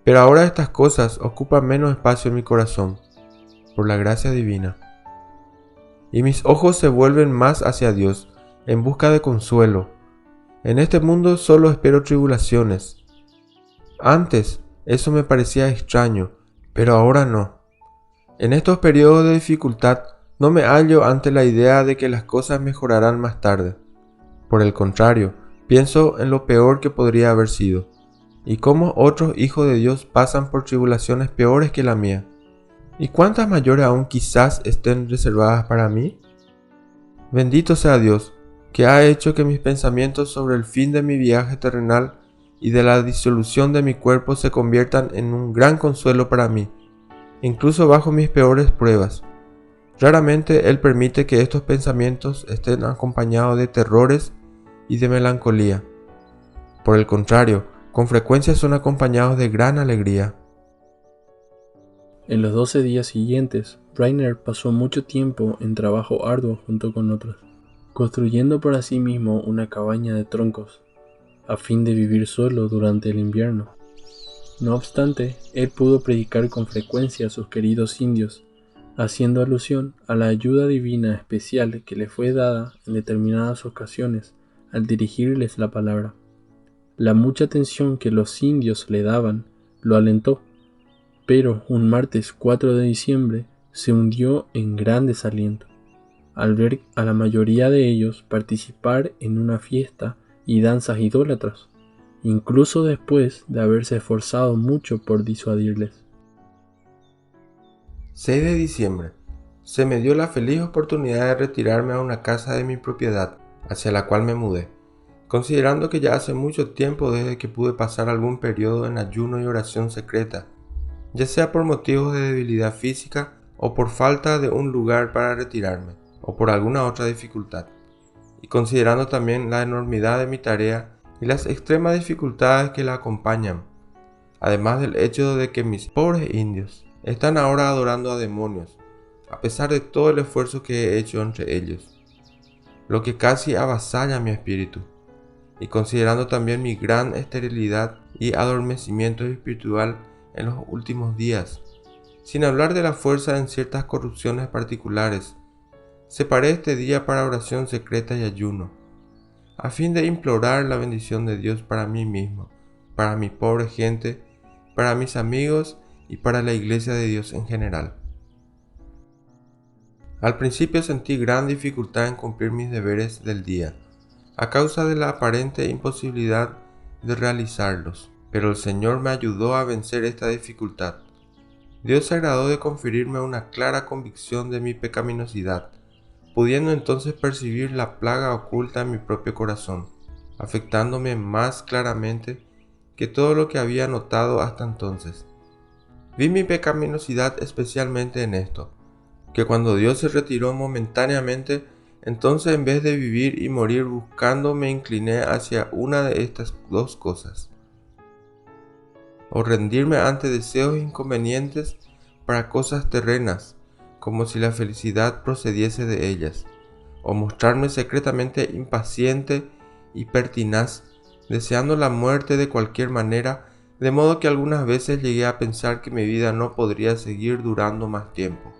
Pero ahora estas cosas ocupan menos espacio en mi corazón, por la gracia divina. Y mis ojos se vuelven más hacia Dios, en busca de consuelo. En este mundo solo espero tribulaciones. Antes eso me parecía extraño, pero ahora no. En estos periodos de dificultad no me hallo ante la idea de que las cosas mejorarán más tarde. Por el contrario, pienso en lo peor que podría haber sido, y cómo otros hijos de Dios pasan por tribulaciones peores que la mía. ¿Y cuántas mayores aún quizás estén reservadas para mí? Bendito sea Dios, que ha hecho que mis pensamientos sobre el fin de mi viaje terrenal y de la disolución de mi cuerpo se conviertan en un gran consuelo para mí, incluso bajo mis peores pruebas. Raramente Él permite que estos pensamientos estén acompañados de terrores y de melancolía. Por el contrario, con frecuencia son acompañados de gran alegría. En los 12 días siguientes, Brainerd pasó mucho tiempo en trabajo arduo junto con otros, construyendo para sí mismo una cabaña de troncos, a fin de vivir solo durante el invierno. No obstante, él pudo predicar con frecuencia a sus queridos indios, haciendo alusión a la ayuda divina especial que le fue dada en determinadas ocasiones al dirigirles la palabra. La mucha atención que los indios le daban lo alentó, pero un martes 4 de diciembre se hundió en gran desaliento, al ver a la mayoría de ellos participar en una fiesta y danzas idólatras, incluso después de haberse esforzado mucho por disuadirles. 6 de diciembre. Se me dio la feliz oportunidad de retirarme a una casa de mi propiedad, hacia la cual me mudé, considerando que ya hace mucho tiempo desde que pude pasar algún periodo en ayuno y oración secreta, ya sea por motivos de debilidad física o por falta de un lugar para retirarme, o por alguna otra dificultad, y considerando también la enormidad de mi tarea y las extremas dificultades que la acompañan, además del hecho de que mis pobres indios están ahora adorando a demonios, a pesar de todo el esfuerzo que he hecho entre ellos, lo que casi avasalla mi espíritu, y considerando también mi gran esterilidad y adormecimiento espiritual en los últimos días, sin hablar de la fuerza en ciertas corrupciones particulares, separé este día para oración secreta y ayuno, a fin de implorar la bendición de Dios para mí mismo, para mi pobre gente, para mis amigos y para la Iglesia de Dios en general. Al principio sentí gran dificultad en cumplir mis deberes del día, a causa de la aparente imposibilidad de realizarlos, pero el Señor me ayudó a vencer esta dificultad. Dios se agradó de conferirme una clara convicción de mi pecaminosidad, pudiendo entonces percibir la plaga oculta en mi propio corazón, afectándome más claramente que todo lo que había notado hasta entonces. Vi mi pecaminosidad especialmente en esto, que cuando Dios se retiró momentáneamente, entonces en vez de vivir y morir buscando me incliné hacia una de estas dos cosas, o rendirme ante deseos inconvenientes para cosas terrenas, como si la felicidad procediese de ellas, o mostrarme secretamente impaciente y pertinaz, deseando la muerte de cualquier manera, de modo que algunas veces llegué a pensar que mi vida no podría seguir durando más tiempo.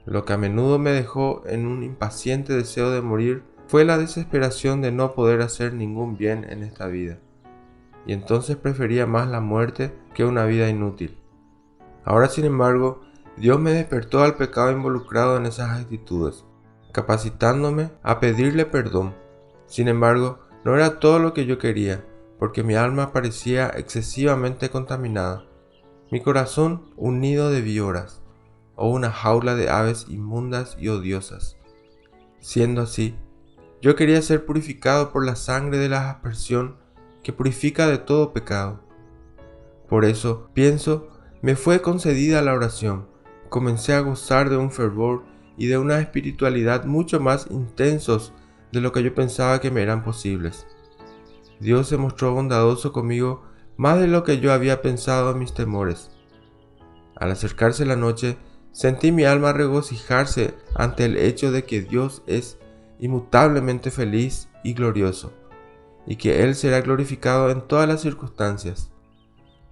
Lo que a menudo me dejó en un impaciente deseo de morir fue la desesperación de no poder hacer ningún bien en esta vida, y entonces prefería más la muerte que una vida inútil. Ahora, sin embargo, Dios me despertó al pecado involucrado en esas actitudes, capacitándome a pedirle perdón. Sin embargo, no era todo lo que yo quería, porque mi alma parecía excesivamente contaminada, mi corazón un nido de víboras, o una jaula de aves inmundas y odiosas. Siendo así, yo quería ser purificado por la sangre de la aspersión que purifica de todo pecado. Por eso, pienso, me fue concedida la oración. Comencé a gozar de un fervor y de una espiritualidad mucho más intensos de lo que yo pensaba que me eran posibles. Dios se mostró bondadoso conmigo más de lo que yo había pensado en mis temores. Al acercarse la noche, Sentí mi alma regocijarse ante el hecho de que Dios es inmutablemente feliz y glorioso, y que Él será glorificado en todas las circunstancias.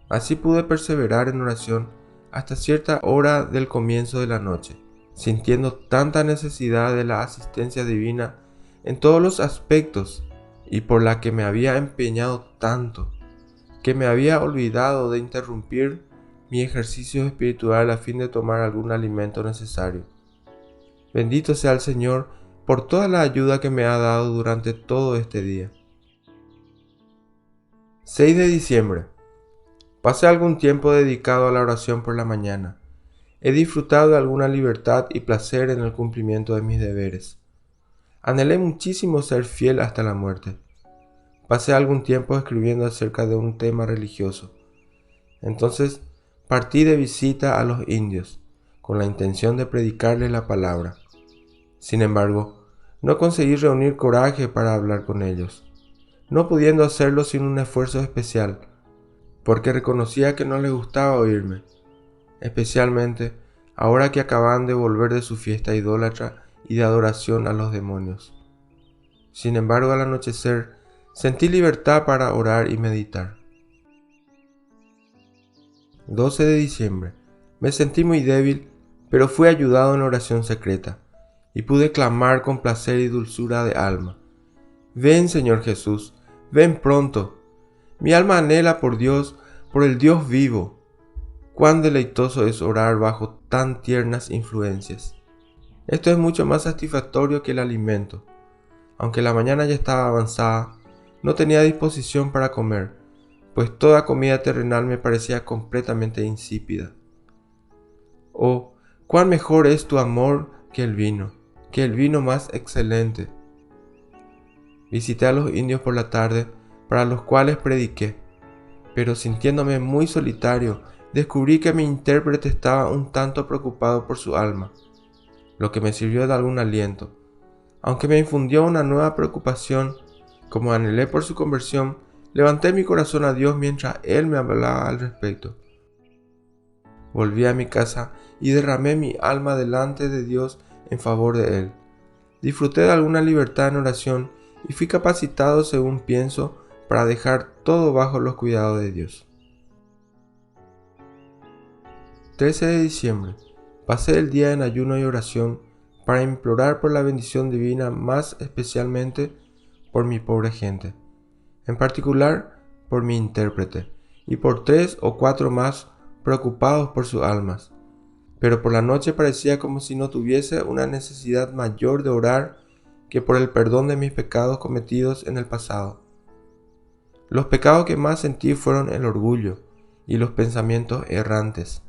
Así pude perseverar en oración hasta cierta hora del comienzo de la noche, sintiendo tanta necesidad de la asistencia divina en todos los aspectos y por la que me había empeñado tanto, que me había olvidado de interrumpir mi ejercicio espiritual a fin de tomar algún alimento necesario. Bendito sea el Señor por toda la ayuda que me ha dado durante todo este día. 6 de diciembre. Pasé algún tiempo dedicado a la oración por la mañana. He disfrutado de alguna libertad y placer en el cumplimiento de mis deberes. Anhelé muchísimo ser fiel hasta la muerte. Pasé algún tiempo escribiendo acerca de un tema religioso. Entonces partí de visita a los indios, con la intención de predicarles la palabra. Sin embargo, no conseguí reunir coraje para hablar con ellos, no pudiendo hacerlo sin un esfuerzo especial, porque reconocía que no les gustaba oírme, especialmente ahora que acababan de volver de su fiesta idólatra y de adoración a los demonios. Sin embargo, al anochecer, sentí libertad para orar y meditar. 12 de diciembre. Me sentí muy débil, pero fui ayudado en oración secreta, y pude clamar con placer y dulzura de alma: Ven, Señor Jesús, ven pronto. Mi alma anhela por Dios, por el Dios vivo. Cuán deleitoso es orar bajo tan tiernas influencias. Esto es mucho más satisfactorio que el alimento. Aunque la mañana ya estaba avanzada, no tenía disposición para comer, pues toda comida terrenal me parecía completamente insípida. Oh, cuán mejor es tu amor que el vino más excelente. Visité a los indios por la tarde, para los cuales prediqué, pero sintiéndome muy solitario, descubrí que mi intérprete estaba un tanto preocupado por su alma, lo que me sirvió de algún aliento, aunque me infundió una nueva preocupación. Como anhelé por su conversión, levanté mi corazón a Dios mientras Él me hablaba al respecto. Volví a mi casa y derramé mi alma delante de Dios en favor de Él. Disfruté de alguna libertad en oración y fui capacitado, según pienso, para dejar todo bajo los cuidados de Dios. 13 de diciembre. Pasé el día en ayuno y oración para implorar por la bendición divina, más especialmente por mi pobre gente, en particular por mi intérprete, y por 3 o 4 más preocupados por sus almas. Pero por la noche parecía como si no tuviese una necesidad mayor de orar que por el perdón de mis pecados cometidos en el pasado. Los pecados que más sentí fueron el orgullo y los pensamientos errantes.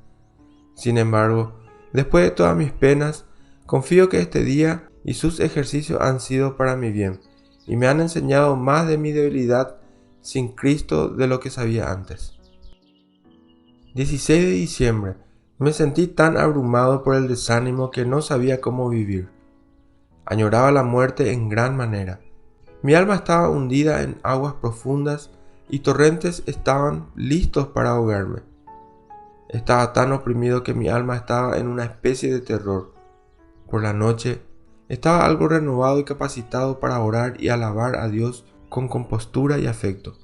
Sin embargo, después de todas mis penas, confío que este día y sus ejercicios han sido para mi bien, y me han enseñado más de mi debilidad sin Cristo de lo que sabía antes. 16 de diciembre. Me sentí tan abrumado por el desánimo que no sabía cómo vivir. Añoraba la muerte en gran manera. Mi alma estaba hundida en aguas profundas y torrentes estaban listos para ahogarme. Estaba tan oprimido que mi alma estaba en una especie de terror. Por la noche, estaba algo renovado y capacitado para orar y alabar a Dios con compostura y afecto.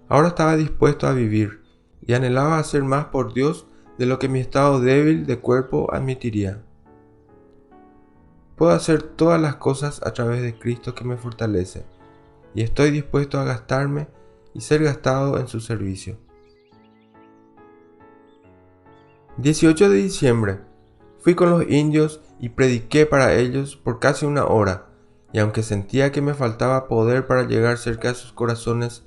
Ahora estaba dispuesto a vivir y anhelaba hacer más por Dios de lo que mi estado débil de cuerpo admitiría. Puedo hacer todas las cosas a través de Cristo que me fortalece, y estoy dispuesto a gastarme y ser gastado en su servicio. 18 de diciembre. Fui con los indios y prediqué para ellos por casi una hora, y aunque sentía que me faltaba poder para llegar cerca de sus corazones,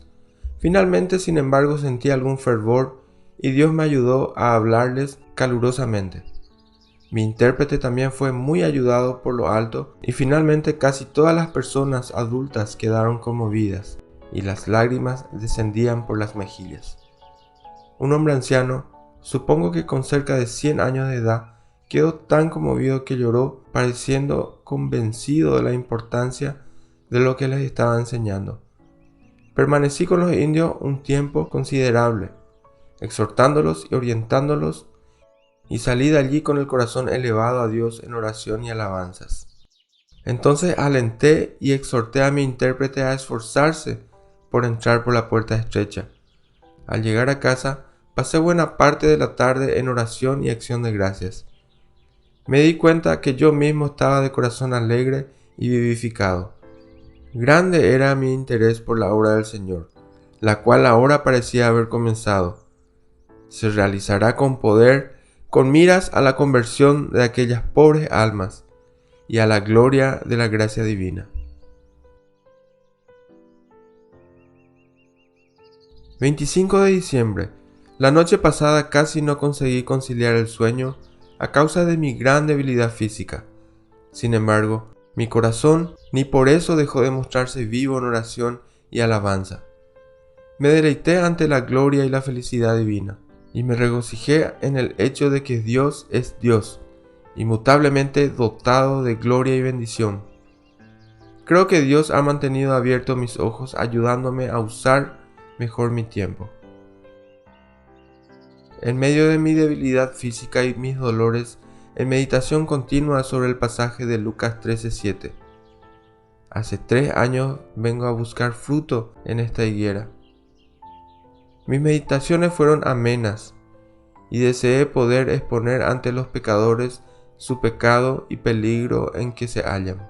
finalmente, sin embargo, sentí algún fervor y Dios me ayudó a hablarles calurosamente. Mi intérprete también fue muy ayudado por lo alto, y finalmente casi todas las personas adultas quedaron conmovidas y las lágrimas descendían por las mejillas. Un hombre anciano, supongo que con cerca de 100 años de edad, quedó tan conmovido que lloró, pareciendo convencido de la importancia de lo que les estaba enseñando. Permanecí con los indios un tiempo considerable, exhortándolos y orientándolos, y salí de allí con el corazón elevado a Dios en oración y alabanzas. Entonces alenté y exhorté a mi intérprete a esforzarse por entrar por la puerta estrecha. Al llegar a casa, pasé buena parte de la tarde en oración y acción de gracias. Me di cuenta que yo mismo estaba de corazón alegre y vivificado. Grande era mi interés por la obra del Señor, la cual ahora parecía haber comenzado. Se realizará con poder, con miras a la conversión de aquellas pobres almas y a la gloria de la gracia divina. 25 de diciembre. La noche pasada casi no conseguí conciliar el sueño a causa de mi gran debilidad física. Sin embargo, mi corazón ni por eso dejó de mostrarse vivo en oración y alabanza. Me deleité ante la gloria y la felicidad divina, y me regocijé en el hecho de que Dios es Dios, inmutablemente dotado de gloria y bendición. Creo que Dios ha mantenido abiertos mis ojos, ayudándome a usar mejor mi tiempo. En medio de mi debilidad física y mis dolores, en meditación continua sobre el pasaje de Lucas 13:7. Hace 3 años vengo a buscar fruto en esta higuera. Mis meditaciones fueron amenas y deseé poder exponer ante los pecadores su pecado y peligro en que se hallan.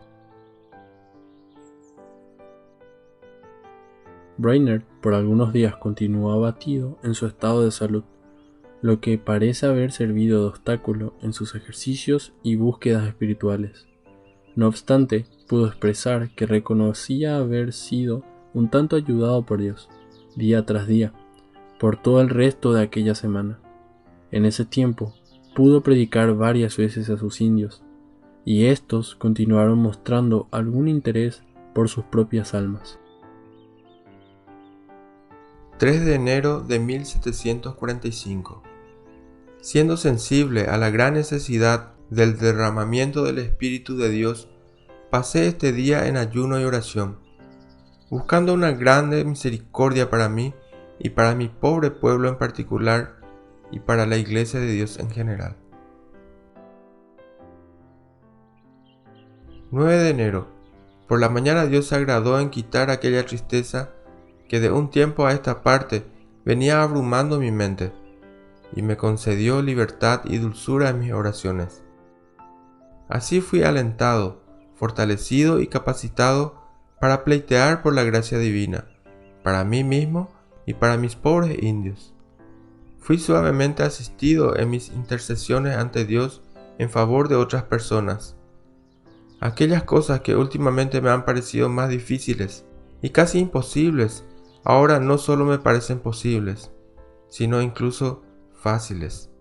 Brainerd por algunos días continuó abatido en su estado de salud, lo que parece haber servido de obstáculo en sus ejercicios y búsquedas espirituales. No obstante, pudo expresar que reconocía haber sido un tanto ayudado por Dios, día tras día, por todo el resto de aquella semana. En ese tiempo, pudo predicar varias veces a sus indios, y estos continuaron mostrando algún interés por sus propias almas. 3 de enero de 1745. Siendo sensible a la gran necesidad del derramamiento del Espíritu de Dios, pasé este día en ayuno y oración, buscando una grande misericordia para mí y para mi pobre pueblo en particular y para la Iglesia de Dios en general. 9 de enero. Por la mañana Dios se agradó en quitar aquella tristeza que de un tiempo a esta parte venía abrumando mi mente, y me concedió libertad y dulzura en mis oraciones. Así fui alentado, fortalecido y capacitado para pleitear por la gracia divina, para mí mismo y para mis pobres indios. Fui suavemente asistido en mis intercesiones ante Dios en favor de otras personas. Aquellas cosas que últimamente me han parecido más difíciles y casi imposibles, ahora no solo me parecen posibles, sino incluso fáciles.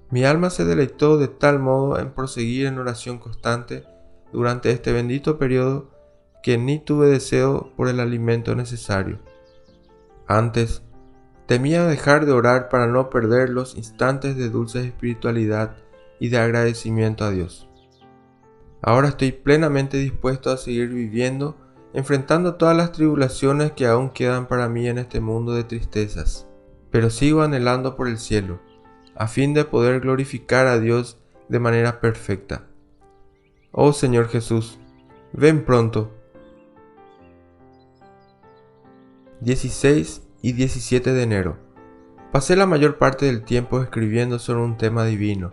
Mi alma se deleitó de tal modo en proseguir en oración constante durante este bendito periodo que ni tuve deseo por el alimento necesario. Antes, temía dejar de orar para no perder los instantes de dulce espiritualidad y de agradecimiento a Dios. Ahora estoy plenamente dispuesto a seguir viviendo, enfrentando todas las tribulaciones que aún quedan para mí en este mundo de tristezas, pero sigo anhelando por el cielo, a fin de poder glorificar a Dios de manera perfecta. Oh Señor Jesús, ven pronto. 16 y 17 de enero. Pasé la mayor parte del tiempo escribiendo sobre un tema divino,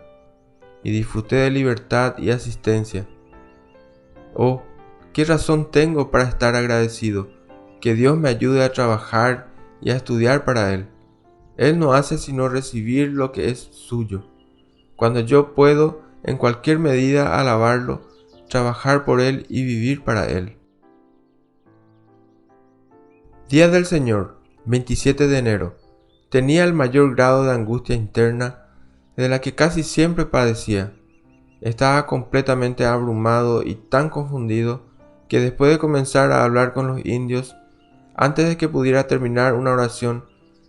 y disfruté de libertad y asistencia. Oh, ¿qué razón tengo para estar agradecido? Que Dios me ayude a trabajar y a estudiar para Él. Él no hace sino recibir lo que es suyo. Cuando yo puedo, en cualquier medida, alabarlo, trabajar por Él y vivir para Él. Día del Señor, 27 de enero. Tenía el mayor grado de angustia interna de la que casi siempre padecía. Estaba completamente abrumado y tan confundido que después de comenzar a hablar con los indios, antes de que pudiera terminar una oración,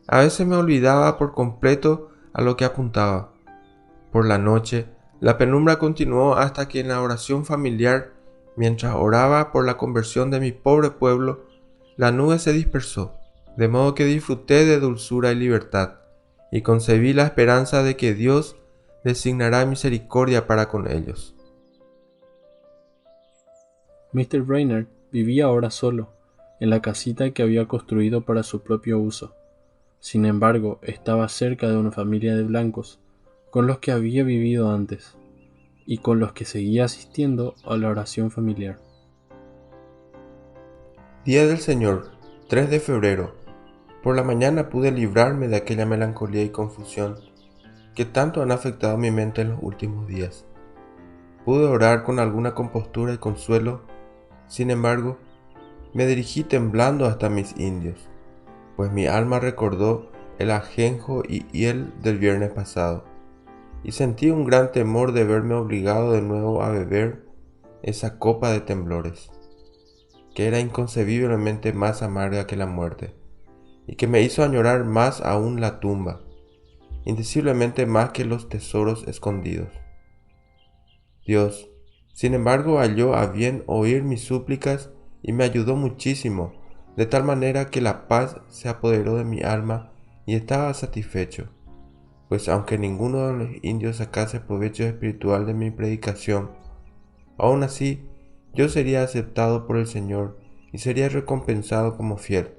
a veces me olvidaba por completo a lo que apuntaba. Por la noche, la penumbra continuó hasta que en la oración familiar, mientras oraba por la conversión de mi pobre pueblo, la nube se dispersó, de modo que disfruté de dulzura y libertad, y concebí la esperanza de que Dios designará misericordia para con ellos. Mr. Brainerd vivía ahora solo, en la casita que había construido para su propio uso. Sin embargo, estaba cerca de una familia de blancos, con los que había vivido antes, y con los que seguía asistiendo a la oración familiar. Día del Señor, 3 de febrero. Por la mañana pude librarme de aquella melancolía y confusión que tanto han afectado mi mente en los últimos días. Pude orar con alguna compostura y consuelo. Sin embargo, me dirigí temblando hasta mis indios, pues mi alma recordó el ajenjo y hiel del viernes pasado, y sentí un gran temor de verme obligado de nuevo a beber esa copa de temblores, que era inconcebiblemente más amarga que la muerte, y que me hizo añorar más aún la tumba, indeciblemente más que los tesoros escondidos. Dios, sin embargo, halló a bien oír mis súplicas y me ayudó muchísimo, de tal manera que la paz se apoderó de mi alma y estaba satisfecho, pues aunque ninguno de los indios sacase provecho espiritual de mi predicación, aún así yo sería aceptado por el Señor y sería recompensado como fiel,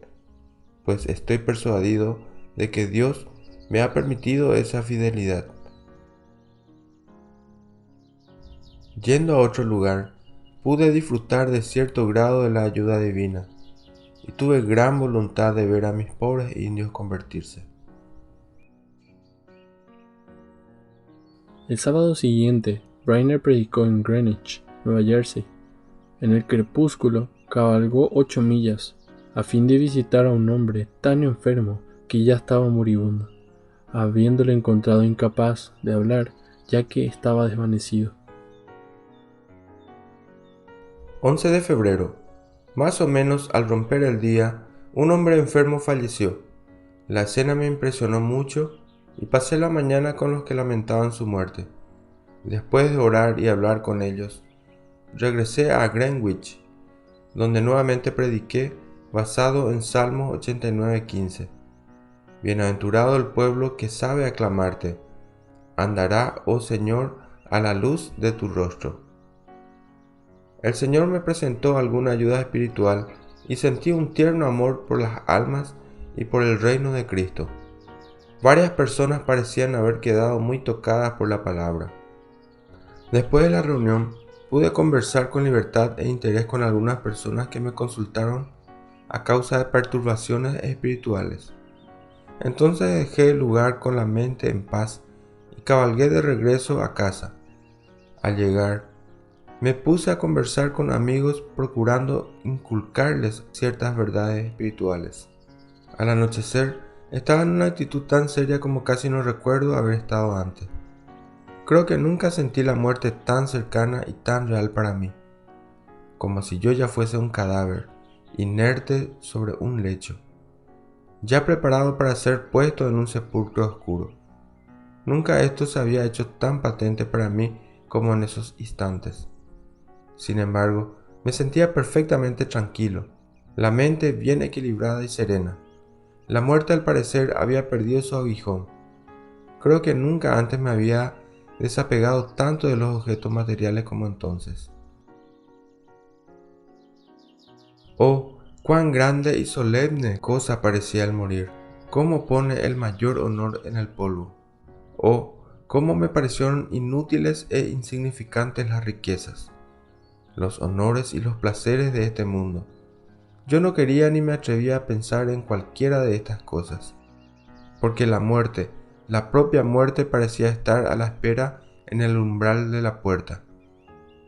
pues estoy persuadido de que Dios me ha permitido esa fidelidad. Yendo a otro lugar, pude disfrutar de cierto grado de la ayuda divina, y tuve gran voluntad de ver a mis pobres indios convertirse. El sábado siguiente, Brainerd predicó en Greenwich, Nueva Jersey. En el crepúsculo, cabalgó 8 millas, a fin de visitar a un hombre tan enfermo que ya estaba moribundo, habiéndole encontrado incapaz de hablar, ya que estaba desvanecido. 11 de febrero. Más o menos al romper el día, un hombre enfermo falleció. La escena me impresionó mucho y pasé la mañana con los que lamentaban su muerte. Después de orar y hablar con ellos, regresé a Greenwich, donde nuevamente prediqué basado en Salmos 89:15. Bienaventurado el pueblo que sabe aclamarte. Andará, oh Señor, a la luz de tu rostro. El Señor me presentó alguna ayuda espiritual y sentí un tierno amor por las almas y por el reino de Cristo. Varias personas parecían haber quedado muy tocadas por la palabra. Después de la reunión, pude conversar con libertad e interés con algunas personas que me consultaron a causa de perturbaciones espirituales. Entonces dejé el lugar con la mente en paz y cabalgué de regreso a casa. Al llegar, me puse a conversar con amigos procurando inculcarles ciertas verdades espirituales. Al anochecer, estaba en una actitud tan seria como casi no recuerdo haber estado antes. Creo que nunca sentí la muerte tan cercana y tan real para mí, como si yo ya fuese un cadáver, inerte sobre un lecho, ya preparado para ser puesto en un sepulcro oscuro. Nunca esto se había hecho tan patente para mí como en esos instantes. Sin embargo, me sentía perfectamente tranquilo, la mente bien equilibrada y serena. La muerte al parecer había perdido su aguijón. Creo que nunca antes me había desapegado tanto de los objetos materiales como entonces. Oh, cuán grande y solemne cosa parecía el morir. Cómo pone el mayor honor en el polvo. Oh, cómo me parecieron inútiles e insignificantes las riquezas, los honores y los placeres de este mundo. Yo no quería ni me atrevía a pensar en cualquiera de estas cosas, porque la muerte, la propia muerte, parecía estar a la espera en el umbral de la puerta.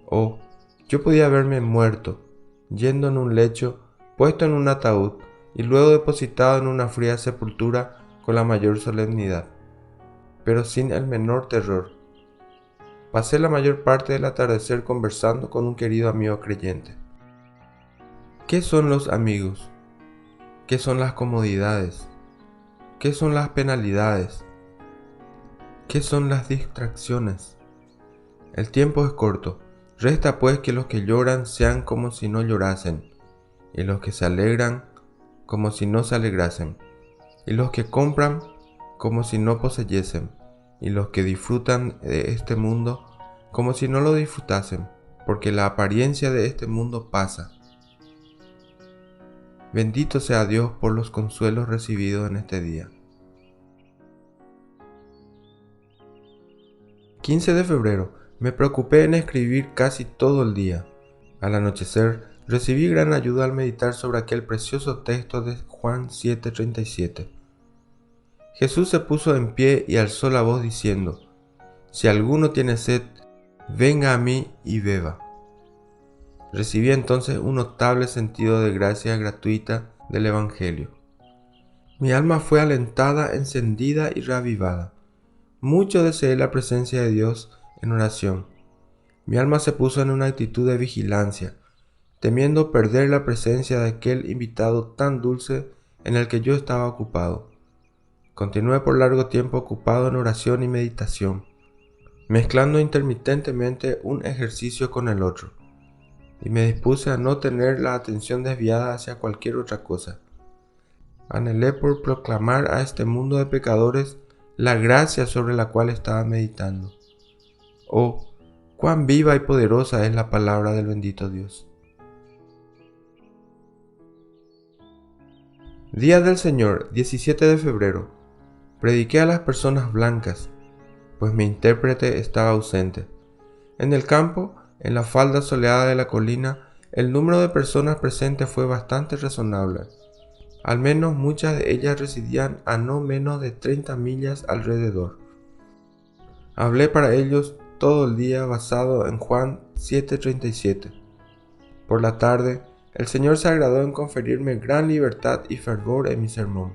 Oh, yo podía verme muerto, yendo en un lecho, puesto en un ataúd y luego depositado en una fría sepultura con la mayor solemnidad, pero sin el menor terror. Pasé la mayor parte del atardecer conversando con un querido amigo creyente. ¿Qué son los amigos? ¿Qué son las comodidades? ¿Qué son las penalidades? ¿Qué son las distracciones? El tiempo es corto. Resta pues que los que lloran sean como si no llorasen, y los que se alegran como si no se alegrasen, y los que compran como si no poseyesen, y los que disfrutan de este mundo como si no lo disfrutasen, porque la apariencia de este mundo pasa. Bendito sea Dios por los consuelos recibidos en este día. 15 de febrero. Me preocupé en escribir casi todo el día. Al anochecer, recibí gran ayuda al meditar sobre aquel precioso texto de Juan 7:37. Jesús se puso en pie y alzó la voz diciendo: Si alguno tiene sed, venga a mí y beba. Recibí entonces un notable sentido de gracia gratuita del Evangelio. Mi alma fue alentada, encendida y reavivada. Mucho deseé la presencia de Dios en oración. Mi alma se puso en una actitud de vigilancia, temiendo perder la presencia de aquel invitado tan dulce en el que yo estaba ocupado. Continué por largo tiempo ocupado en oración y meditación, mezclando intermitentemente un ejercicio con el otro, y me dispuse a no tener la atención desviada hacia cualquier otra cosa. Anhelé por proclamar a este mundo de pecadores la gracia sobre la cual estaba meditando. Oh, cuán viva y poderosa es la palabra del bendito Dios. Día del Señor, 17 de febrero. Prediqué a las personas blancas, pues mi intérprete estaba ausente. En el campo, en la falda soleada de la colina, el número de personas presentes fue bastante razonable. Al menos muchas de ellas residían a no menos de 30 millas alrededor. Hablé para ellos todo el día basado en Juan 7:37. Por la tarde, el Señor se agradó en conferirme gran libertad y fervor en mi sermón.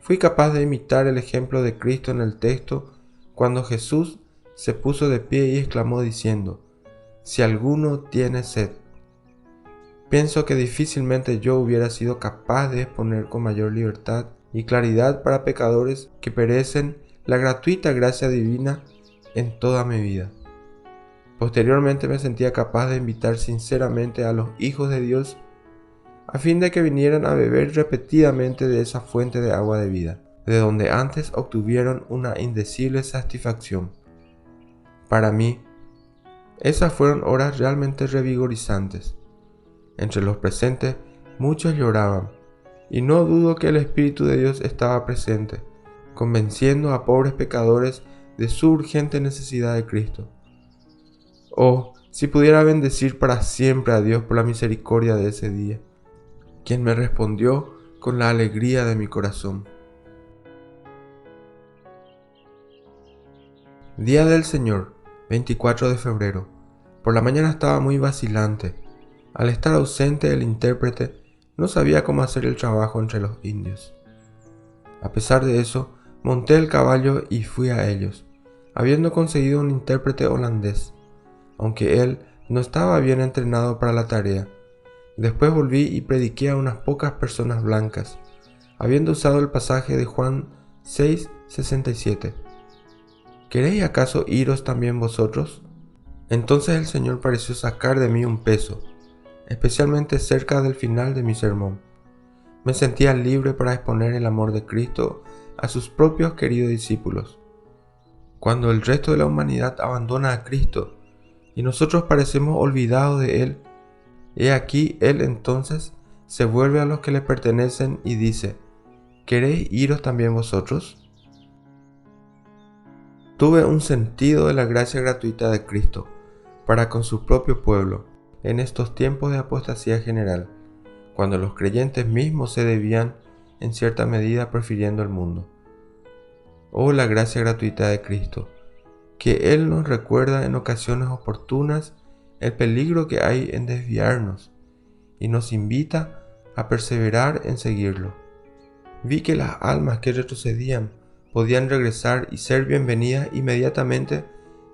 Fui capaz de imitar el ejemplo de Cristo en el texto cuando Jesús se puso de pie y exclamó diciendo: Si alguno tiene sed. Pienso que difícilmente yo hubiera sido capaz de exponer con mayor libertad y claridad para pecadores que perecen la gratuita gracia divina en toda mi vida. Posteriormente me sentía capaz de invitar sinceramente a los hijos de Dios a fin de que vinieran a beber repetidamente de esa fuente de agua de vida, de donde antes obtuvieron una indecible satisfacción. Para mí, esas fueron horas realmente revigorizantes. Entre los presentes, muchos lloraban, y no dudo que el Espíritu de Dios estaba presente, convenciendo a pobres pecadores de su urgente necesidad de Cristo. Oh, si pudiera bendecir para siempre a Dios por la misericordia de ese día, quien me respondió con la alegría de mi corazón. Día del Señor, 24 de febrero. Por la mañana estaba muy vacilante. Al estar ausente el intérprete, no sabía cómo hacer el trabajo entre los indios. A pesar de eso, monté el caballo y fui a ellos, habiendo conseguido un intérprete holandés, aunque él no estaba bien entrenado para la tarea. Después volví y prediqué a unas pocas personas blancas, habiendo usado el pasaje de Juan 6:67. ¿Queréis acaso iros también vosotros? Entonces el Señor pareció sacar de mí un peso, especialmente cerca del final de mi sermón. Me sentía libre para exponer el amor de Cristo a sus propios queridos discípulos. Cuando el resto de la humanidad abandona a Cristo y nosotros parecemos olvidados de Él, he aquí Él entonces se vuelve a los que le pertenecen y dice: ¿Queréis iros también vosotros? Tuve un sentido de la gracia gratuita de Cristo para con su propio pueblo en estos tiempos de apostasía general, cuando los creyentes mismos se debían en cierta medida prefiriendo el mundo. Oh, la gracia gratuita de Cristo, que Él nos recuerda en ocasiones oportunas el peligro que hay en desviarnos y nos invita a perseverar en seguirlo. Vi que las almas que retrocedían podían regresar y ser bienvenidas inmediatamente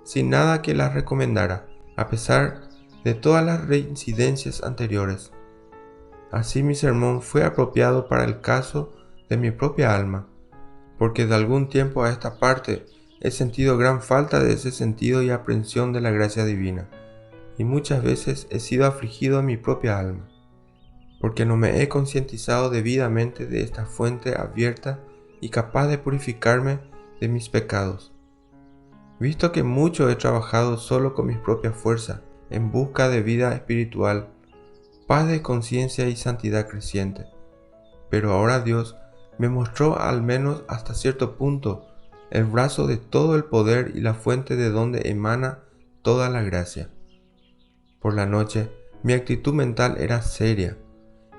sin nada que las recomendara, a pesar de todas las reincidencias anteriores. Así mi sermón fue apropiado para el caso de mi propia alma, porque de algún tiempo a esta parte he sentido gran falta de ese sentido y aprehensión de la gracia divina, y muchas veces he sido afligido en mi propia alma, porque no me he concientizado debidamente de esta fuente abierta y capaz de purificarme de mis pecados. Visto que mucho he trabajado solo con mis propias fuerzas en busca de vida espiritual, paz de conciencia y santidad creciente. Pero ahora Dios me mostró al menos hasta cierto punto el brazo de todo el poder y la fuente de donde emana toda la gracia. Por la noche, mi actitud mental era seria,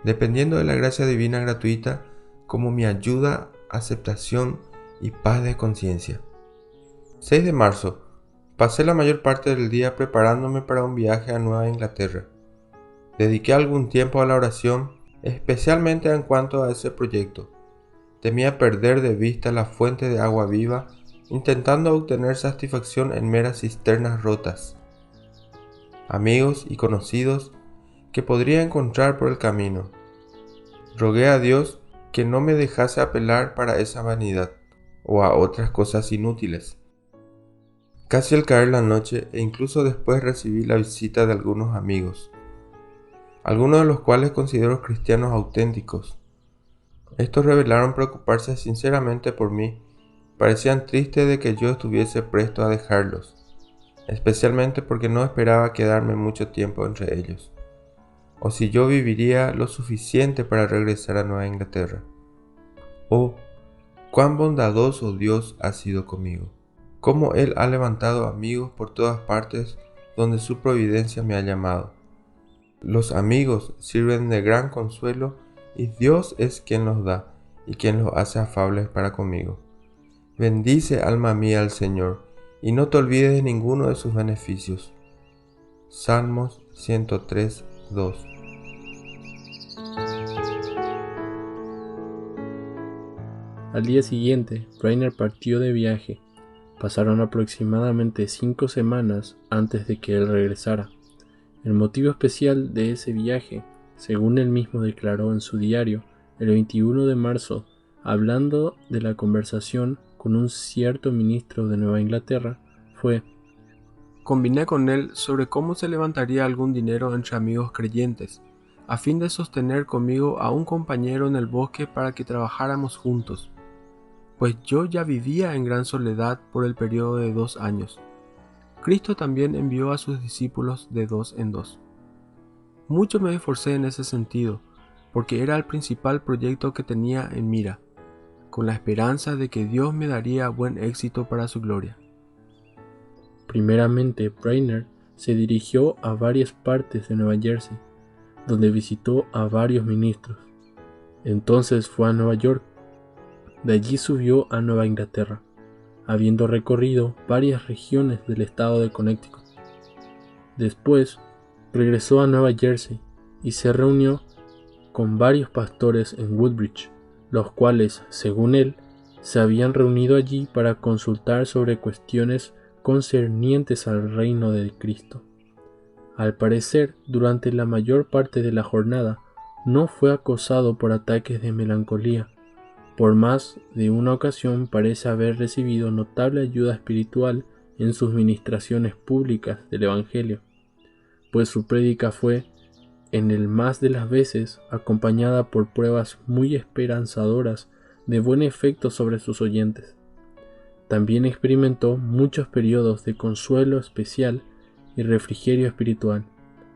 dependiendo de la gracia divina gratuita como mi ayuda, aceptación y paz de conciencia. 6 de marzo. Pasé la mayor parte del día preparándome para un viaje a Nueva Inglaterra. Dediqué algún tiempo a la oración, especialmente en cuanto a ese proyecto. Temía perder de vista la fuente de agua viva, intentando obtener satisfacción en meras cisternas rotas. Amigos y conocidos que podría encontrar por el camino. Rogué a Dios que no me dejase apelar para esa vanidad o a otras cosas inútiles. Casi al caer la noche e incluso después recibí la visita de algunos amigos, algunos de los cuales considero cristianos auténticos. Estos revelaron preocuparse sinceramente por mí, parecían tristes de que yo estuviese presto a dejarlos, especialmente porque no esperaba quedarme mucho tiempo entre ellos, o si yo viviría lo suficiente para regresar a Nueva Inglaterra. Oh, cuán bondadoso Dios ha sido conmigo, cómo Él ha levantado amigos por todas partes donde su providencia me ha llamado. Los amigos sirven de gran consuelo y Dios es quien los da y quien los hace afables para conmigo. Bendice, alma mía, al Señor, y no te olvides de ninguno de sus beneficios. Salmos 103, 2. Al día siguiente, Brainerd partió de viaje. Pasaron aproximadamente 5 semanas antes de que él regresara. El motivo especial de ese viaje, según él mismo declaró en su diario, el 21 de marzo, hablando de la conversación con un cierto ministro de Nueva Inglaterra, fue: combiné con él sobre cómo se levantaría algún dinero entre amigos creyentes, a fin de sostener conmigo a un compañero en el bosque para que trabajáramos juntos, pues yo ya vivía en gran soledad por el periodo de 2 años. Cristo también envió a sus discípulos de 2 en 2. Mucho me esforcé en ese sentido, porque era el principal proyecto que tenía en mira, con la esperanza de que Dios me daría buen éxito para su gloria. Primeramente, Brainerd se dirigió a varias partes de Nueva Jersey, donde visitó a varios ministros. Entonces fue a Nueva York. De allí subió a Nueva Inglaterra, habiendo recorrido varias regiones del estado de Connecticut. Después, regresó a Nueva Jersey y se reunió con varios pastores en Woodbridge, los cuales, según él, se habían reunido allí para consultar sobre cuestiones concernientes al reino de Cristo. Al parecer, durante la mayor parte de la jornada, no fue acosado por ataques de melancolía. Por más de una ocasión parece haber recibido notable ayuda espiritual en sus ministraciones públicas del Evangelio, pues su prédica fue, en el más de las veces, acompañada por pruebas muy esperanzadoras de buen efecto sobre sus oyentes. También experimentó muchos periodos de consuelo especial y refrigerio espiritual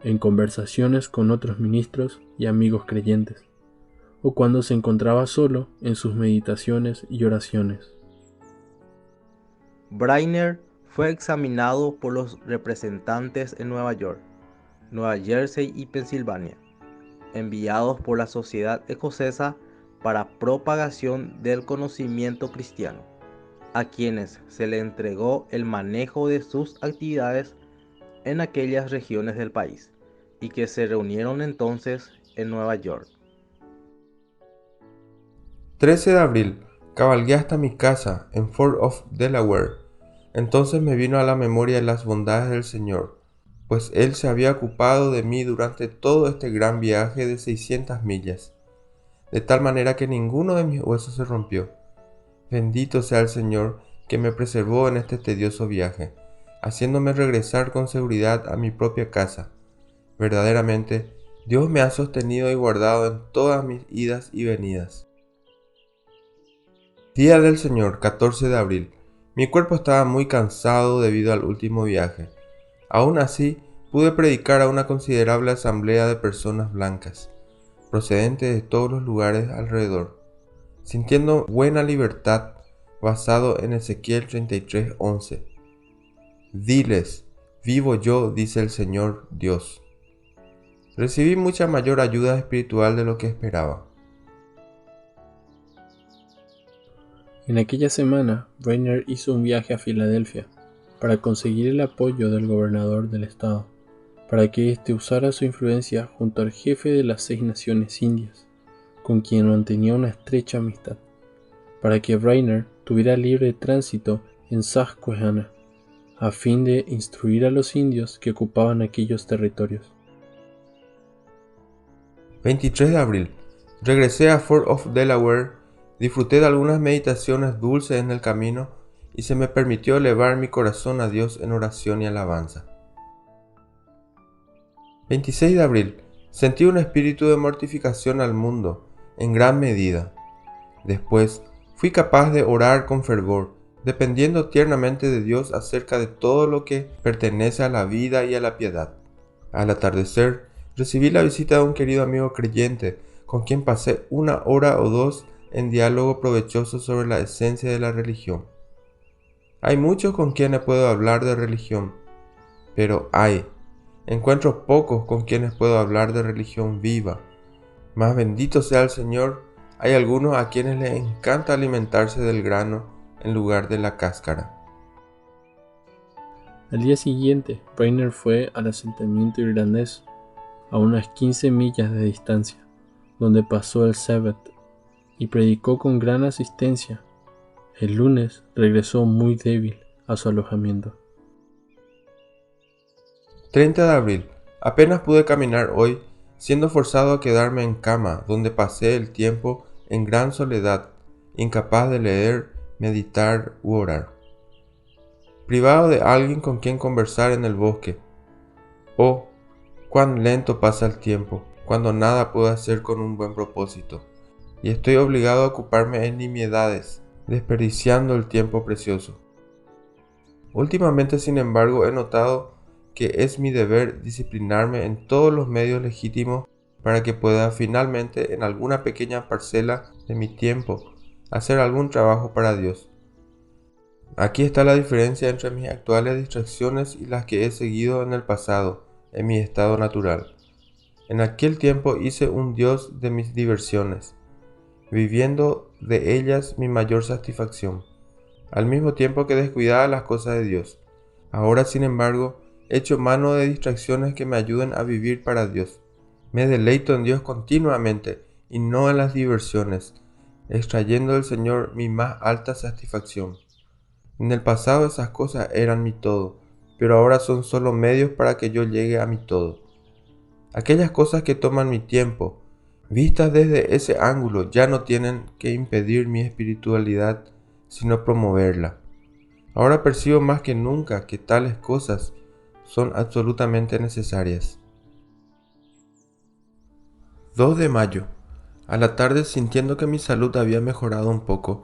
en conversaciones con otros ministros y amigos creyentes, o cuando se encontraba solo en sus meditaciones y oraciones. Brainerd fue examinado por los representantes en Nueva York, Nueva Jersey y Pensilvania, enviados por la Sociedad Escocesa para propagación del conocimiento cristiano, a quienes se le entregó el manejo de sus actividades en aquellas regiones del país, y que se reunieron entonces en Nueva York. 13 de abril. Cabalgué hasta mi casa en Fort of Delaware. Entonces me vino a la memoria las bondades del Señor, pues Él se había ocupado de mí durante todo este gran viaje de 600 millas, de tal manera que ninguno de mis huesos se rompió. Bendito sea el Señor que me preservó en este tedioso viaje, haciéndome regresar con seguridad a mi propia casa. Verdaderamente, Dios me ha sostenido y guardado en todas mis idas y venidas. Día del Señor, 14 de abril. Mi cuerpo estaba muy cansado debido al último viaje. Aún así, pude predicar a una considerable asamblea de personas blancas, procedentes de todos los lugares alrededor, sintiendo buena libertad, basado en Ezequiel 33:11. Diles, vivo yo, dice el Señor Dios. Recibí mucha mayor ayuda espiritual de lo que esperaba. En aquella semana, Brainerd hizo un viaje a Filadelfia para conseguir el apoyo del gobernador del estado, para que éste usara su influencia junto al jefe de las 6 naciones indias, con quien mantenía una estrecha amistad, para que Brainerd tuviera libre tránsito en Susquehanna, a fin de instruir a los indios que ocupaban aquellos territorios. 23 de abril. Regresé a Fort of Delaware, disfruté de algunas meditaciones dulces en el camino y se me permitió elevar mi corazón a Dios en oración y alabanza. 26 de abril. Sentí un espíritu de mortificación al mundo, en gran medida. Después, fui capaz de orar con fervor, dependiendo tiernamente de Dios acerca de todo lo que pertenece a la vida y a la piedad. Al atardecer, recibí la visita de un querido amigo creyente, con quien pasé 1 hora o 2 en diálogo provechoso sobre la esencia de la religión. Hay muchos con quienes puedo hablar de religión, pero encuentro pocos con quienes puedo hablar de religión viva. Más bendito sea el Señor, hay algunos a quienes les encanta alimentarse del grano en lugar de la cáscara. Al día siguiente, Brainerd fue al asentamiento irlandés, a unas 15 millas de distancia, donde pasó el Sabbath, y predicó con gran asistencia. El lunes regresó muy débil a su alojamiento. 30 de abril. Apenas pude caminar hoy, siendo forzado a quedarme en cama, donde pasé el tiempo en gran soledad, incapaz de leer, meditar u orar. Privado de alguien con quien conversar en el bosque. Oh, cuán lento pasa el tiempo, cuando nada puedo hacer con un buen propósito, y estoy obligado a ocuparme en nimiedades, desperdiciando el tiempo precioso. Últimamente, sin embargo, he notado que es mi deber disciplinarme en todos los medios legítimos para que pueda finalmente, en alguna pequeña parcela de mi tiempo, hacer algún trabajo para Dios. Aquí está la diferencia entre mis actuales distracciones y las que he seguido en el pasado, en mi estado natural. En aquel tiempo hice un Dios de mis diversiones, viviendo de ellas mi mayor satisfacción, al mismo tiempo que descuidaba las cosas de Dios. Ahora, sin embargo, he hecho mano de distracciones que me ayuden a vivir para Dios. Me deleito en Dios continuamente y no en las diversiones, extrayendo del Señor mi más alta satisfacción. En el pasado esas cosas eran mi todo, pero ahora son solo medios para que yo llegue a mi todo. Aquellas cosas que toman mi tiempo, vistas desde ese ángulo, ya no tienen que impedir mi espiritualidad, sino promoverla. Ahora percibo más que nunca que tales cosas son absolutamente necesarias. 2 de mayo. A la tarde, sintiendo que mi salud había mejorado un poco,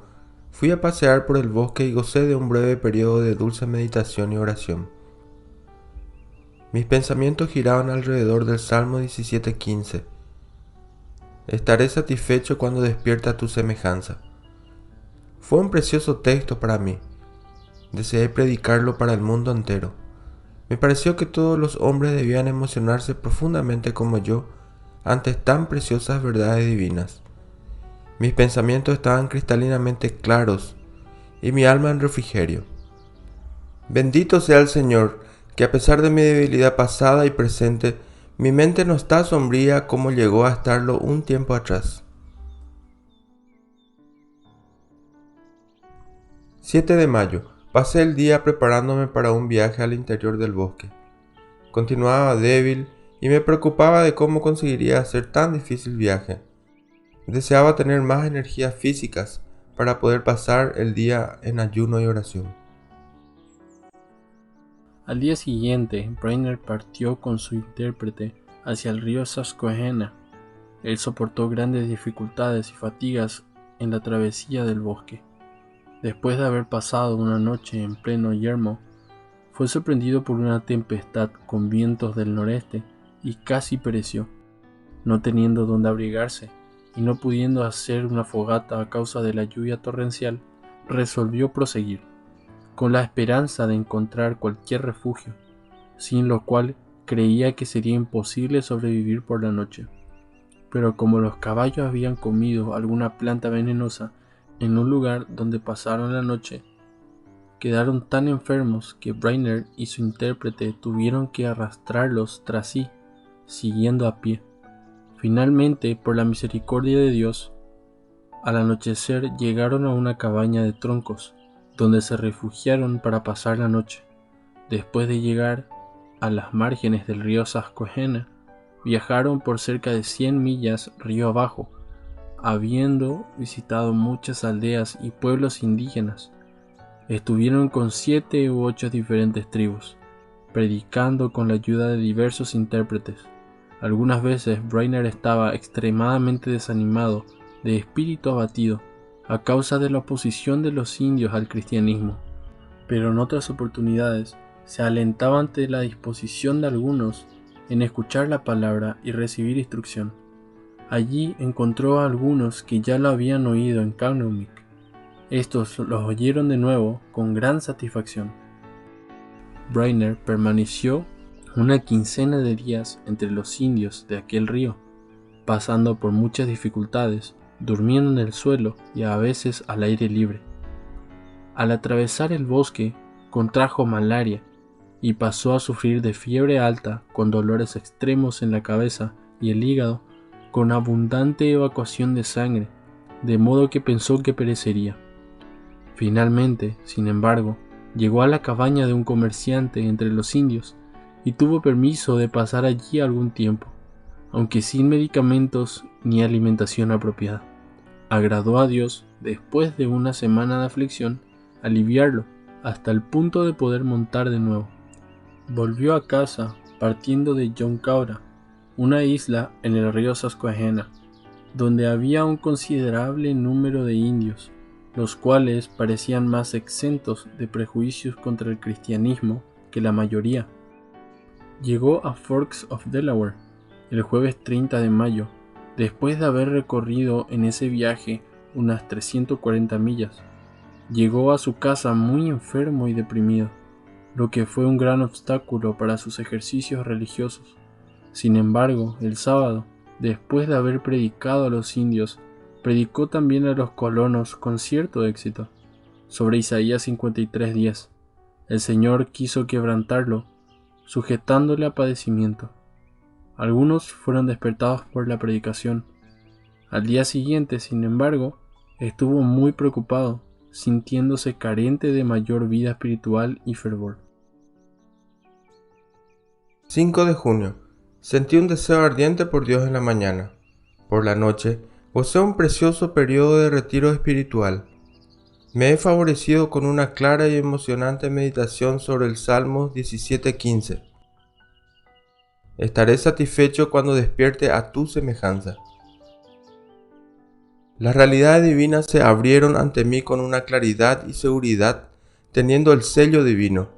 fui a pasear por el bosque y gocé de un breve periodo de dulce meditación y oración. Mis pensamientos giraban alrededor del Salmo 17:15. Estaré satisfecho cuando despierta tu semejanza. Fue un precioso texto para mí. Deseé predicarlo para el mundo entero. Me pareció que todos los hombres debían emocionarse profundamente como yo ante tan preciosas verdades divinas. Mis pensamientos estaban cristalinamente claros y mi alma en refrigerio. Bendito sea el Señor, que a pesar de mi debilidad pasada y presente, mi mente no está sombría como llegó a estarlo un tiempo atrás. 7 de mayo. Pasé el día preparándome para un viaje al interior del bosque. Continuaba débil y me preocupaba de cómo conseguiría hacer tan difícil viaje. Deseaba tener más energías físicas para poder pasar el día en ayuno y oración. Al día siguiente, Brainerd partió con su intérprete hacia el río Susquehanna. Él soportó grandes dificultades y fatigas en la travesía del bosque, Después de haber pasado una noche en pleno yermo, fue sorprendido por una tempestad con vientos del noreste y casi pereció. No teniendo dónde abrigarse y no pudiendo hacer una fogata a causa de la lluvia torrencial, resolvió proseguir, con la esperanza de encontrar cualquier refugio, sin lo cual creía que sería imposible sobrevivir por la noche. Pero como los caballos habían comido alguna planta venenosa en un lugar donde pasaron la noche, quedaron tan enfermos que Brainerd y su intérprete tuvieron que arrastrarlos tras sí, siguiendo a pie. Finalmente, por la misericordia de Dios, al anochecer llegaron a una cabaña de troncos, donde se refugiaron para pasar la noche. Después de llegar a las márgenes del río Susquehanna, viajaron por cerca de 100 millas río abajo, habiendo visitado muchas aldeas y pueblos indígenas. Estuvieron con 7 u 8 diferentes tribus, predicando con la ayuda de diversos intérpretes. Algunas veces Brainerd estaba extremadamente desanimado, de espíritu abatido, a causa de la oposición de los indios al cristianismo, pero en otras oportunidades se alentaba ante la disposición de algunos en escuchar la palabra y recibir instrucción. Allí encontró a algunos que ya lo habían oído en Kaunumik. Estos los oyeron de nuevo con gran satisfacción. Brainerd permaneció una quincena de días entre los indios de aquel río, pasando por muchas dificultades, durmiendo en el suelo y a veces al aire libre. Al atravesar el bosque, contrajo malaria y pasó a sufrir de fiebre alta con dolores extremos en la cabeza y el hígado, con abundante evacuación de sangre, de modo que pensó que perecería. Finalmente, sin embargo, llegó a la cabaña de un comerciante entre los indios y tuvo permiso de pasar allí algún tiempo, aunque sin medicamentos ni alimentación apropiada. Agradó a Dios, después de una semana de aflicción, aliviarlo hasta el punto de poder montar de nuevo. Volvió a casa partiendo de Yonkaura, una isla en el río Susquehanna, donde había un considerable número de indios, los cuales parecían más exentos de prejuicios contra el cristianismo que la mayoría. Llegó a Forks of Delaware el jueves 30 de mayo, después de haber recorrido en ese viaje unas 340 millas. Llegó a su casa muy enfermo y deprimido, lo que fue un gran obstáculo para sus ejercicios religiosos. Sin embargo, el sábado, después de haber predicado a los indios, predicó también a los colonos con cierto éxito, sobre Isaías 53:10. El Señor quiso quebrantarlo, sujetándole a padecimiento. Algunos fueron despertados por la predicación. Al día siguiente, sin embargo, estuvo muy preocupado, sintiéndose carente de mayor vida espiritual y fervor. 5 de junio. Sentí un deseo ardiente por Dios en la mañana. Por la noche, gocé un precioso periodo de retiro espiritual. Me he favorecido con una clara y emocionante meditación sobre el Salmo 17:15. Estaré satisfecho cuando despierte a tu semejanza. Las realidades divinas se abrieron ante mí con una claridad y seguridad, teniendo el sello divino.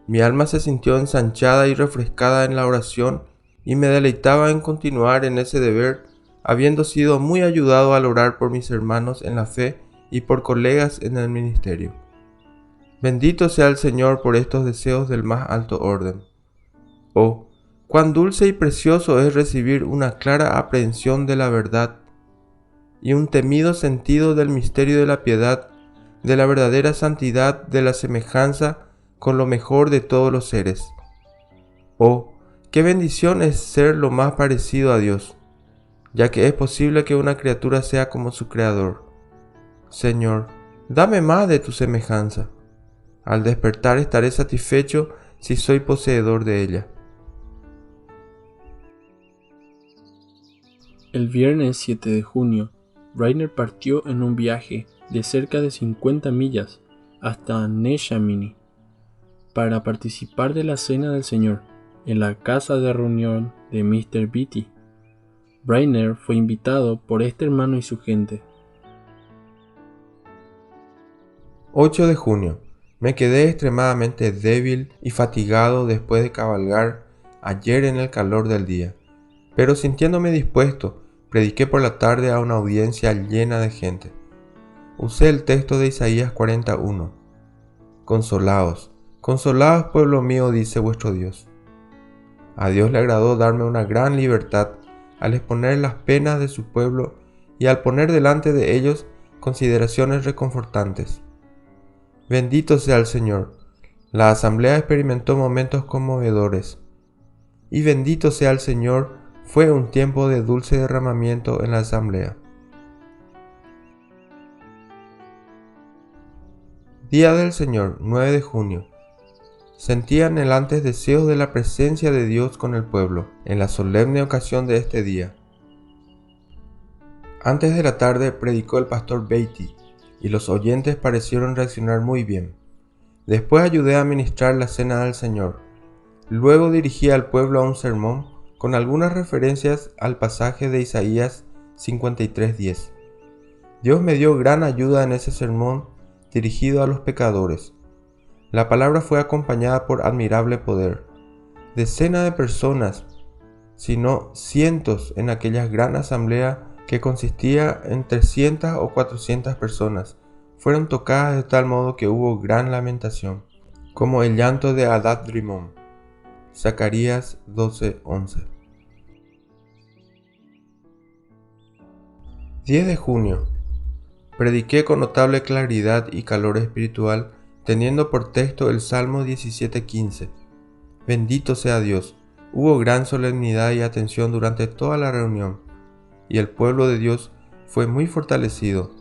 Mi alma se sintió ensanchada y refrescada en la oración y me deleitaba en continuar en ese deber, habiendo sido muy ayudado al orar por mis hermanos en la fe y por colegas en el ministerio. Bendito sea el Señor por estos deseos del más alto orden. Oh, cuán dulce y precioso es recibir una clara aprehensión de la verdad y un temido sentido del misterio de la piedad, de la verdadera santidad, de la semejanza con lo mejor de todos los seres. Oh, qué bendición es ser lo más parecido a Dios, ya que es posible que una criatura sea como su Creador. Señor, dame más de tu semejanza. Al despertar estaré satisfecho si soy poseedor de ella. El viernes 7 de junio, Brainerd partió en un viaje de cerca de 50 millas hasta Neshaminy para participar de la Cena del Señor en la casa de reunión de Mr. Beatty. Brainerd fue invitado por este hermano y su gente. 8 de junio. Me quedé extremadamente débil y fatigado después de cabalgar ayer en el calor del día, pero sintiéndome dispuesto, prediqué por la tarde a una audiencia llena de gente. Usé el texto de Isaías 41. Consolaos, consolaos pueblo mío, dice vuestro Dios. A Dios le agradó darme una gran libertad al exponer las penas de su pueblo y al poner delante de ellos consideraciones reconfortantes. Bendito sea el Señor. La asamblea experimentó momentos conmovedores. Y bendito sea el Señor, fue un tiempo de dulce derramamiento en la asamblea. Día del Señor, 9 de junio. Sentía anhelantes deseos de la presencia de Dios con el pueblo, en la solemne ocasión de este día. Antes de la tarde predicó el pastor Beatty, y los oyentes parecieron reaccionar muy bien. Después ayudé a ministrar la cena del Señor. Luego dirigí al pueblo a un sermón con algunas referencias al pasaje de Isaías 53:10. Dios me dio gran ayuda en ese sermón dirigido a los pecadores. La palabra fue acompañada por admirable poder. Decenas de personas, si no cientos, en aquella gran asamblea que consistía en 300 o 400 personas, fueron tocadas de tal modo que hubo gran lamentación, como el llanto de Hadad Rimón. Zacarías 12:11. 10 de junio. Prediqué con notable claridad y calor espiritual, teniendo por texto el Salmo 17:15. Bendito sea Dios. Hubo gran solemnidad y atención durante toda la reunión, y el pueblo de Dios fue muy fortalecido,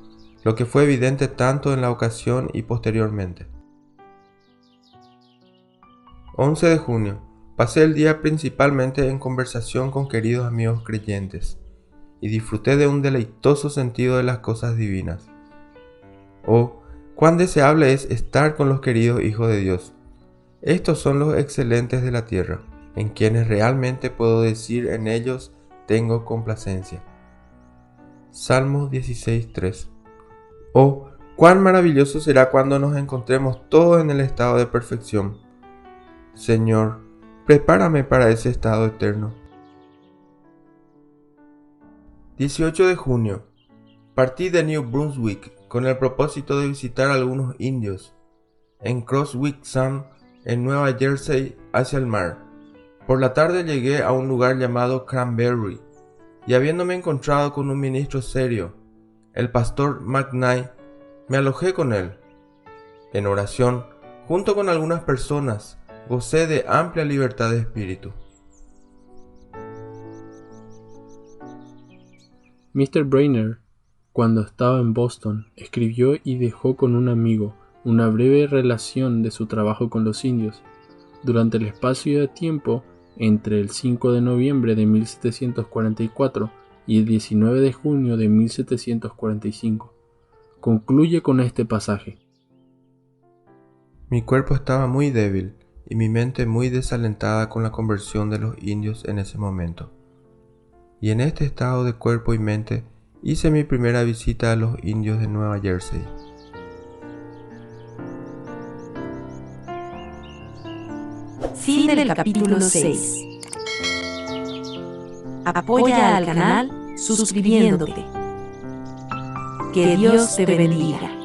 lo que fue evidente tanto en la ocasión y posteriormente. 11 de junio. Pasé el día principalmente en conversación con queridos amigos creyentes, y disfruté de un deleitoso sentido de las cosas divinas. Oh, cuán deseable es estar con los queridos hijos de Dios. Estos son los excelentes de la tierra, en quienes realmente puedo decir en ellos tengo complacencia. Salmo 16:3. Oh, cuán maravilloso será cuando nos encontremos todos en el estado de perfección. Señor, prepárame para ese estado eterno. 18 de junio. Partí de New Brunswick con el propósito de visitar a algunos indios en Cross Wicks Sound, en Nueva Jersey, hacia el mar. Por la tarde llegué a un lugar llamado Cranberry, y habiéndome encontrado con un ministro serio, el pastor McKnight, me alojé con él. En oración, junto con algunas personas, gocé de amplia libertad de espíritu. Mr. Brainerd, cuando estaba en Boston, escribió y dejó con un amigo una breve relación de su trabajo con los indios. Durante el espacio de tiempo entre el 5 de noviembre de 1744 y el 19 de junio de 1745. Concluye con este pasaje. Mi cuerpo estaba muy débil y mi mente muy desalentada con la conversión de los indios en ese momento. Y en este estado de cuerpo y mente hice mi primera visita a los indios de Nueva Jersey. Fin del capítulo 6. Apoya al canal suscribiéndote. Que Dios te bendiga.